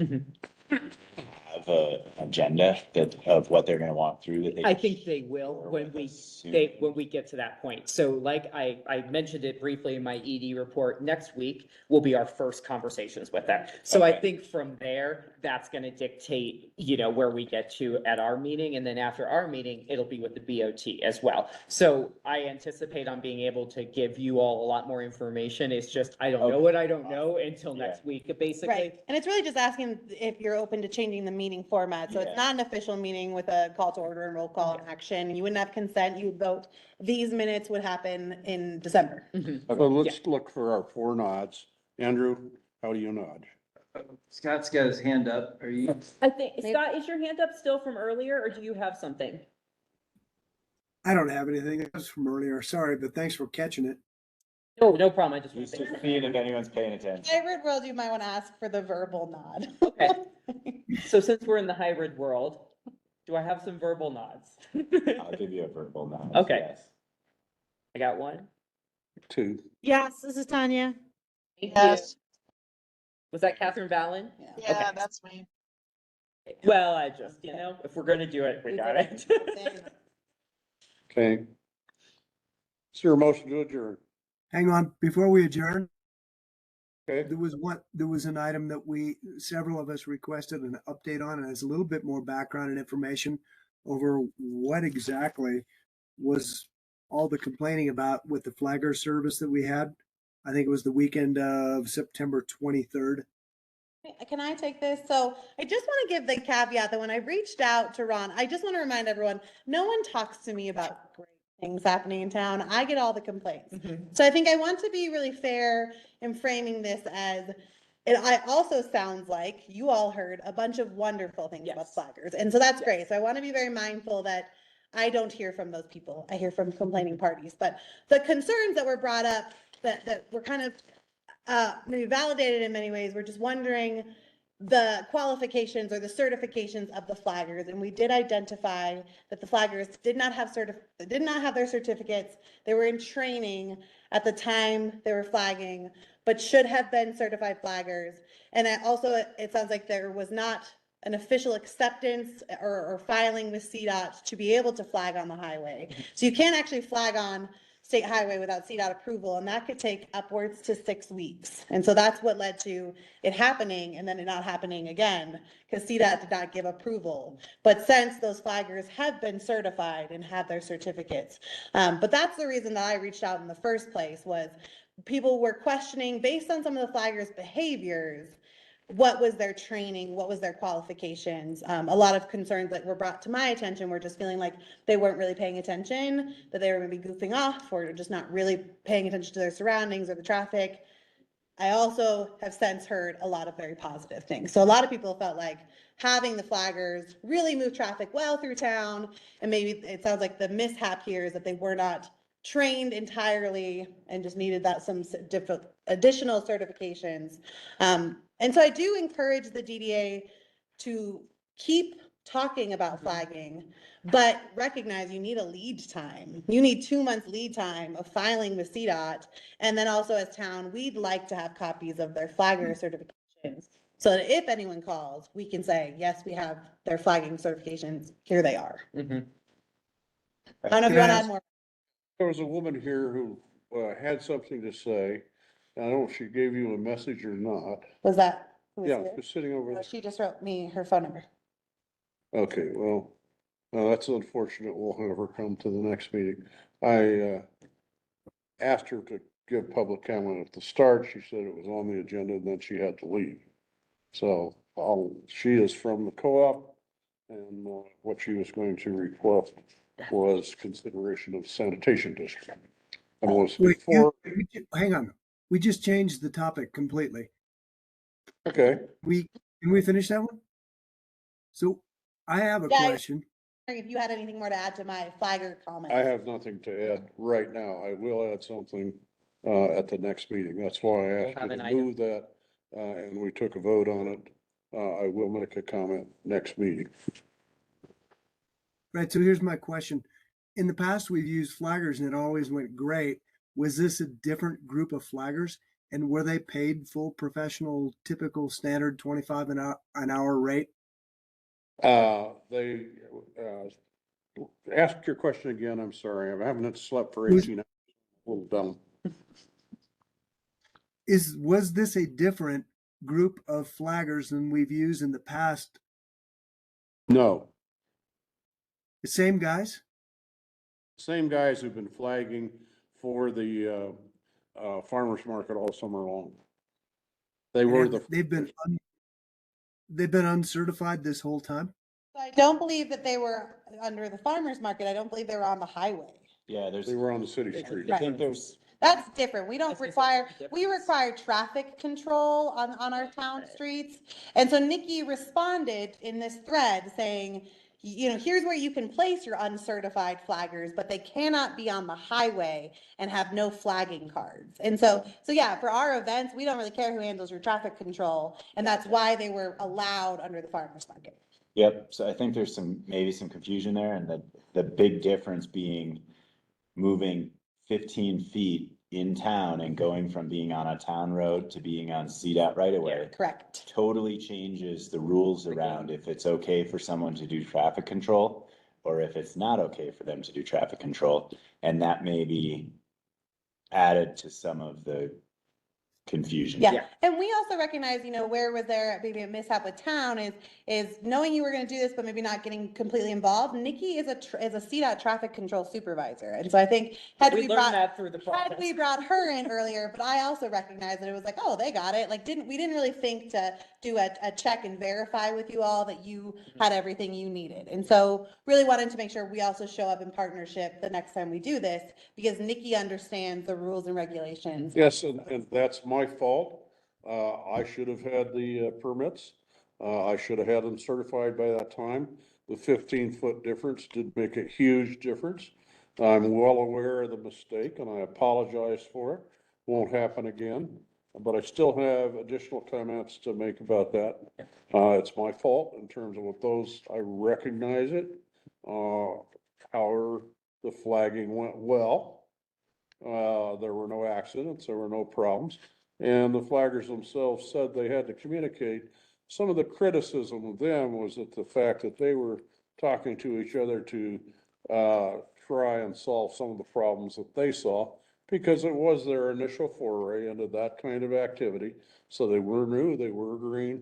Have a agenda of what they're gonna walk through that they. I think they will when we get to that point. So like I mentioned it briefly in my ED report, next week will be our first conversations with them. So I think from there, that's gonna dictate, where we get to at our meeting. And then after our meeting, it'll be with the BOT as well. So I anticipate on being able to give you all a lot more information. It's just, I don't know what I don't know until next week, basically. Right. And it's really just asking if you're open to changing the meeting format. So it's not an official meeting with a call to order and roll call and action. You wouldn't have consent. You would vote. These minutes would happen in December. Well, let's look for our 4 nods. Andrew, how do you nod? Scott's got his hand up. Are you? I think, Scott, is your hand up still from earlier or do you have something? I don't have anything. That was from earlier. Sorry, but thanks for catching it. Oh, no problem. I just. Just seeing if anyone's paying attention. Hybrid world, you might want to ask for the verbal nod. Okay. So since we're in the hybrid world, do I have some verbal nods? I'll give you a verbal nod. Okay. Yes. I got 1. 2. Yes, this is Tanya. Thank Yes. you. Was that Catherine Vallon? Yeah, Okay. that's me. Well, I just, if we're gonna do it, we got it. Okay. Is there a motion to adjourn? Hang on, before we adjourn, Okay. there was an item that several of us requested an update on, and has a little bit more background and information over what exactly was all the complaining about with the flagger service that we had. I think it was the weekend of September 23rd. Can I take this? So I just want to give the caveat that when I reached out to Ron, I just want to remind everyone, no one talks to me about great things happening in town. I get all the complaints. So I think I want to be really fair in framing this as, it also sounds like you all heard a bunch of wonderful things about flaggers. And so that's great. So I want to be very mindful that I don't hear from those people. I hear from complaining parties. But the concerns that were brought up that were kind of maybe validated in many ways, we're just wondering the qualifications or the certifications of the flaggers. And we did identify that the flaggers did not have their certificates. They were in training at the time they were flagging, but should have been certified flaggers. And it sounds like there was not an official acceptance or filing with CDOT to be able to flag on the highway. So you can't actually flag on state highway without CDOT approval, and that could take upwards to 6 weeks. And so that's what led to it happening and then it not happening again, because CDOT did not give approval. But since those flaggers have been certified and have their certificates, but that's the reason that I reached out in the first place, was people were questioning, based on some of the flaggers' behaviors, what was their training, what was their qualifications. A lot of concerns that were brought to my attention were just feeling like they weren't really paying attention, that they were maybe goofing off or just not really paying attention to their surroundings or the traffic. I also have since heard a lot of very positive things. So a lot of people felt like having the flaggers really move traffic well through town. And maybe it sounds like the mishap here is that they were not trained entirely and just needed that some additional certifications. And so I do encourage the DDA to keep talking about flagging, but recognize you need a lead time. You need 2 months lead time of filing with CDOT. And then also as town, we'd like to have copies of their flagger certifications. So that if anyone calls, we can say, yes, we have their flagging certifications. Here they are. I don't know if you want to add more. There was a woman here who had something to say. I don't know if she gave you a message or not. Was that? Who was Yeah, here? just sitting over Oh, there. she just wrote me her phone number. Okay, well, that's unfortunate. We'll have her come to the next meeting. I asked her to give public comment at the start. She said it was on the agenda and then she had to leave. So she is from the co-op, and what she was going to request was consideration of sanitation district. And was Wait, before, hang on. We just changed the topic completely. okay, Can we finish that one? So I have a question. If you had anything more to add to my flagger comment. I have nothing to add right now. I will add something at the next meeting. That's why I asked you to move that, and we took a vote on it. I will make a comment next meeting. Right, so here's my question. In the past, we've used flaggers and it always went great. Was this a different group of flaggers? And were they paid full professional, typical standard 25 an hour rate? They ask your question again. I'm sorry. I haven't slept for 18 hours. A little dumb. Was this a different group of flaggers than we've used in the past? No. The same guys? Same guys who've been flagging for the farmer's market all summer long. They've been uncertified this whole time? So I don't believe that they were under the farmer's market. I don't believe they were on the highway. Yeah, They were on the city street. I think there's, That's different. We don't require, we require traffic control on our town streets. And so Nikki responded in this thread saying, you know, here's where you can place your uncertified flaggers, but they cannot be on the highway and have no flagging cards. And so yeah, for our events, we don't really care who handles your traffic control. And that's why they were allowed under the farmer's market. yep, so I think there's maybe some confusion there, and the big difference being moving 15 feet in town and going from being on a town road to being on CDOT right away. Correct. Totally changes the rules around if it's okay for someone to do traffic control or if it's not okay for them to do traffic control. And that may be added to some of the confusion. Yeah, and we also recognize, you know, where was there maybe a mishap with town is knowing you were going to do this, but maybe not getting completely involved. Nikki is a CDOT traffic control supervisor, and so I think had we brought her in earlier, but I also recognize that it was like, oh, they got it. Like, we didn't really think to do a check and verify with you all that you had everything you needed, and so really wanted to make sure we also show up in partnership the next time we do this because Nikki understands the rules and regulations. Yes, and that's my fault. I should have had the permits. I should have had them certified by that time. The 15-foot difference did make a huge difference. I'm well aware of the mistake and I apologize for it. Won't happen again, but I still have additional comments to make about that. It's my fault in terms of what those, I recognize it. However, the flagging went well. There were no accidents, there were no problems. And the flaggers themselves said they had to communicate. Some of the criticism of them was that the fact that they were talking to each other to try and solve some of the problems that they saw, because it was their initial foray into that kind of activity. So they were new, they were green,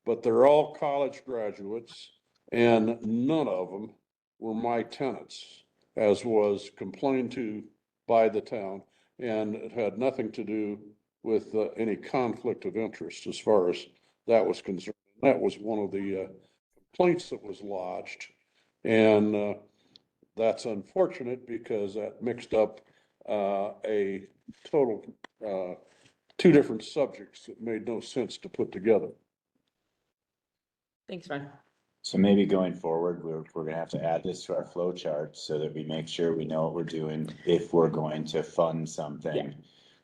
but they're all college graduates and none of them were my tenants, as was complained to by the town, and it had nothing to do with any conflict of interest as far as that was concerned. That was one of the complaints that was lodged, and that's unfortunate because that mixed up a total two different subjects that made no sense to put together. Thanks, Ryan. So maybe going forward, we're gonna have to add this to our flow chart so that we make sure we know what we're doing if we're going to fund something.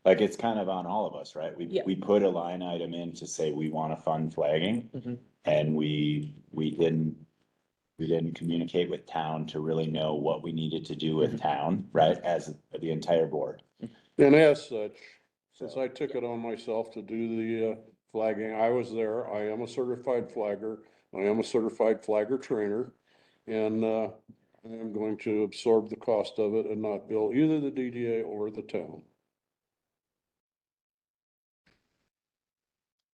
Like, it's kind of on all of us, right? We put a line item in to say we wanna fund flagging. And we didn't communicate with town to really know what we needed to do with town, right, as the entire board. And as such, since I took it on myself to do the flagging, I was there. I am a certified flagger. I am a certified flagger trainer. And I am going to absorb the cost of it and not bill either the DDA or the town.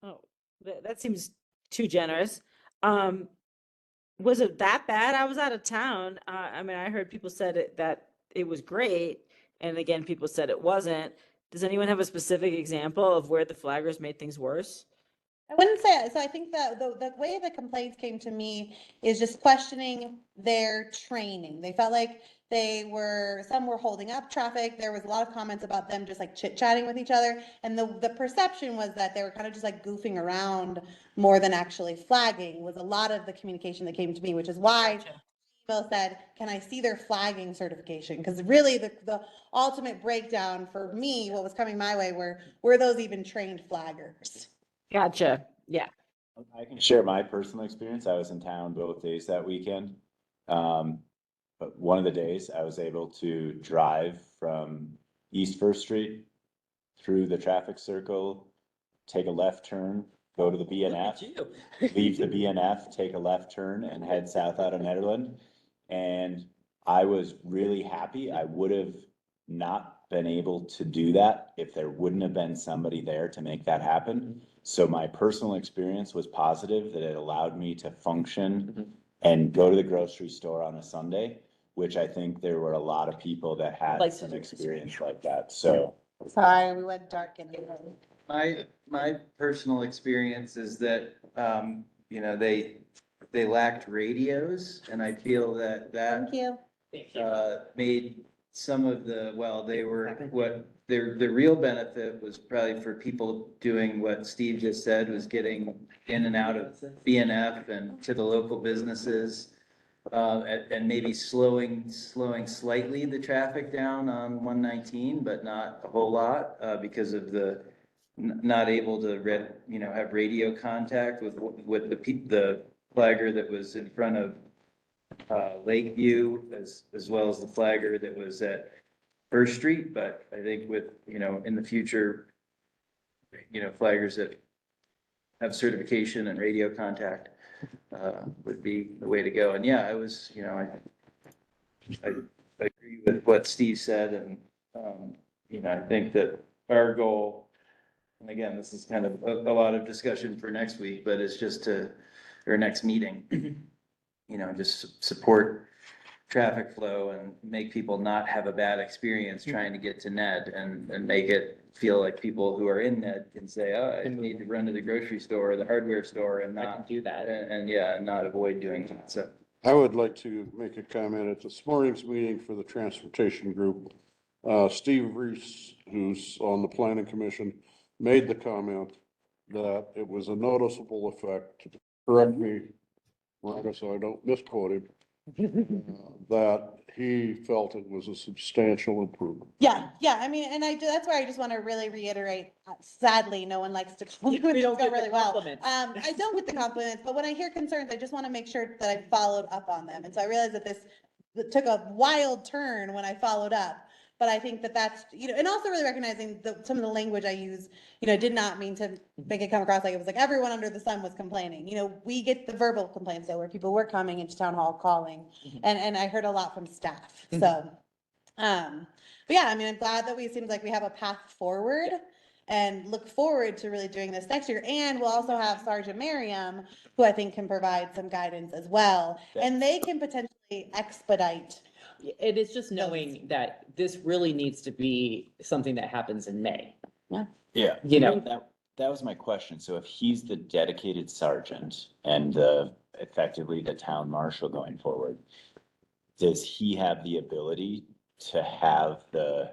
Oh, that seems too generous. Was it that bad? I was out of town. I mean, I heard people said that it was great. And again, people said it wasn't. Does anyone have a specific example of where the flaggers made things worse? I wouldn't say it. So I think that the way the complaints came to me is just questioning their training. They felt like some were holding up traffic. There was a lot of comments about them just like chit chatting with each other. And the perception was that they were kind of just like goofing around more than actually flagging was a lot of the communication that came to me, which is why people said, can I see their flagging certification? Because really the ultimate breakdown for me, what was coming my way were those even trained flaggers? Gotcha. Yeah. I can share my personal experience. I was in town both days that weekend. But one of the days I was able to drive from East First Street through the traffic circle, take a left turn, go to the BNF, leave the BNF, take a left turn and head south out of Nederland. And I was really happy. I would have not been able to do that if there wouldn't have been somebody there to make that happen. So my personal experience was positive, that it allowed me to function and go to the grocery store on a Sunday, which I think there were a lot of people that had some experience like that. So. Sorry, we went dark in here. My personal experience is that, you know, they lacked radios, and I feel that Thank you. made some of the, the real benefit was probably for people doing what Steve just said, was getting in and out of BNF and to the local businesses. And maybe slowing slightly the traffic down on 119, but not a whole lot, because of the not able to have radio contact with the flagger that was in front of Lakeview, as well as the flagger that was at First Street. But I think with, in the future, flaggers that have certification and radio contact would be the way to go. And yeah, I was, I agree with what Steve said, and I think that our goal, and again, this is kind of a lot of discussion for next week, but it's just or next meeting, just support traffic flow and make people not have a bad experience trying to get to Ned, and make it feel like people who are in Ned can say, oh, I need to run to the grocery store or the hardware store and not do that. And not avoid doing that. So I would like to make a comment at this morning's meeting for the transportation group. Steve Reese, who's on the planning commission, made the comment that it was a noticeable effect. Correct me, Rhonda, so I don't misquote him. That he felt it was a substantial improvement. Yeah, I mean, and that's where I just want to really reiterate, sadly, no one likes to compliment. We don't go get the really well. compliments. I don't get the compliments, but when I hear concerns, I just want to make sure that I followed up on them. And so I realized that this took a wild turn when I followed up. But I think that that's, and also really recognizing some of the language I use, did not mean to make it come across like it was like everyone under the sun was complaining. We get the verbal complaints though, where people were coming into town hall calling, and I heard a lot from staff. So, but yeah, I mean, I'm glad that it seems like we have a path forward and look forward to really doing this next year. And we'll also have Sergeant Merriam, who I think can provide some guidance as well. And they can potentially expedite. It is just knowing that this really needs to be something that happens in May. Yeah. That was my question. So if he's the dedicated sergeant and effectively the town marshal going forward, does he have the ability to have the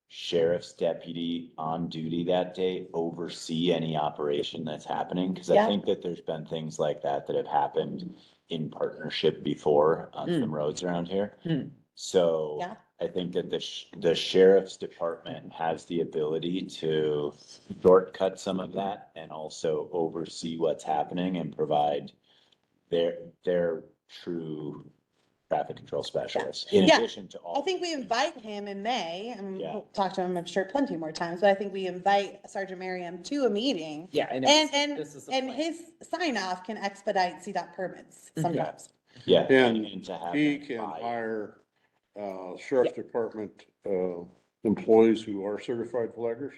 sheriff's deputy on duty that day oversee any operation that's happening? Cause I Yeah. think that there's been things like that that have happened in partnership before on some roads around here. So Yeah. I think that the sheriff's department has the ability to shortcut some of that and also oversee what's happening and provide their true traffic control specialists, in Yeah. addition to all. I think we invite him in May, and Yeah. we'll talk to him, I'm sure, plenty more times, but I think we invite Sergeant Merriam to a meeting. Yeah, and And, this is the and plan. his sign off can expedite CDOT permits sometimes. Yeah. And to have he them can buy- hire, sheriff's department, employees who are certified flaggers.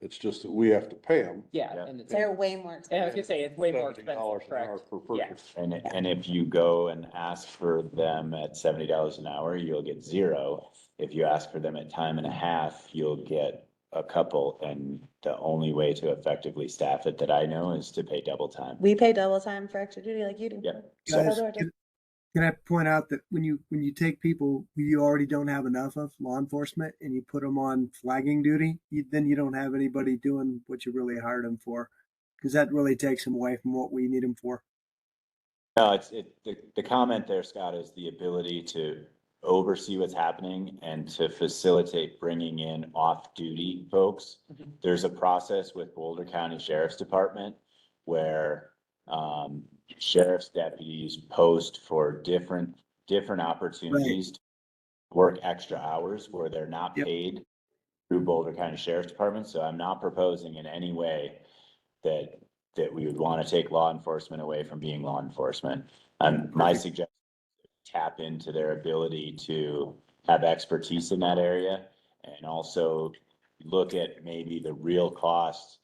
It's just that we have to pay them. Yeah, and it's, They're way more and I was expensive. gonna say, it's way more $70 expensive, an hour correct? per Yeah. person. And if you go and ask for them at $70 an hour, you'll get 0. If you ask for them at time and a half, you'll get a couple. And the only way to effectively staff it that I know is to pay double time. We pay double time for extra duty like you do. Yep. Guys, So- can I point out that when you take people who you already don't have enough of, law enforcement, and you put them on flagging duty, then you don't have anybody doing what you really hired them for, because that really takes them away from what we need them for. No, the comment there, Scott, is the ability to oversee what's happening and to facilitate bringing in off-duty folks. There's a process with Boulder County Sheriff's Department where sheriff's deputies post for different opportunities to work extra hours where they're not paid through Boulder County Sheriff's Department. So I'm not proposing in any way that we would want to take law enforcement away from being law enforcement. My suggestion is tap into their ability to have expertise in that area and also look at maybe the real cost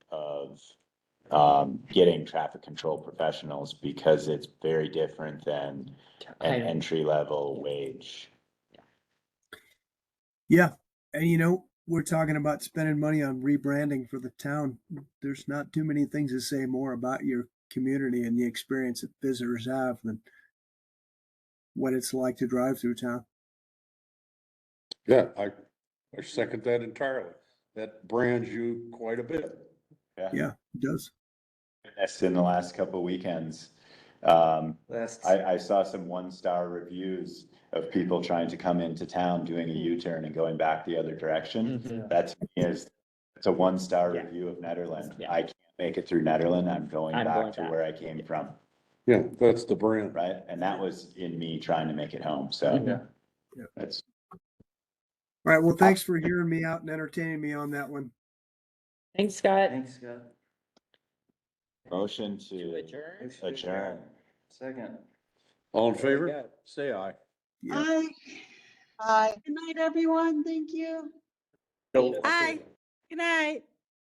of getting traffic control professionals, because it's very different than an entry level wage. Yeah. And we're talking about spending money on rebranding for the town. There's not too many things to say more about your community and the experience that visitors have than what it's like to drive through town. Yeah, I second that entirely. That brands you quite a bit. Yeah, it does. That's in the last couple of weekends. Last, I saw some 1-star reviews of people trying to come into town, doing a U-turn and going back the other direction. It's a 1-star review of Nederland. Yeah. I can't make it through Nederland. I'm going I'm back going to back. where I came from, Yeah, that's the brand. right? And that was in me trying to make it home. So that's. All right. Well, thanks for hearing me out and entertaining me on that one. Thanks, Scott. thanks, Scott. Motion to adjourn. Second. All in favor? Say aye. Yeah. Hi. Good night, everyone. Thank you. Hi, good night.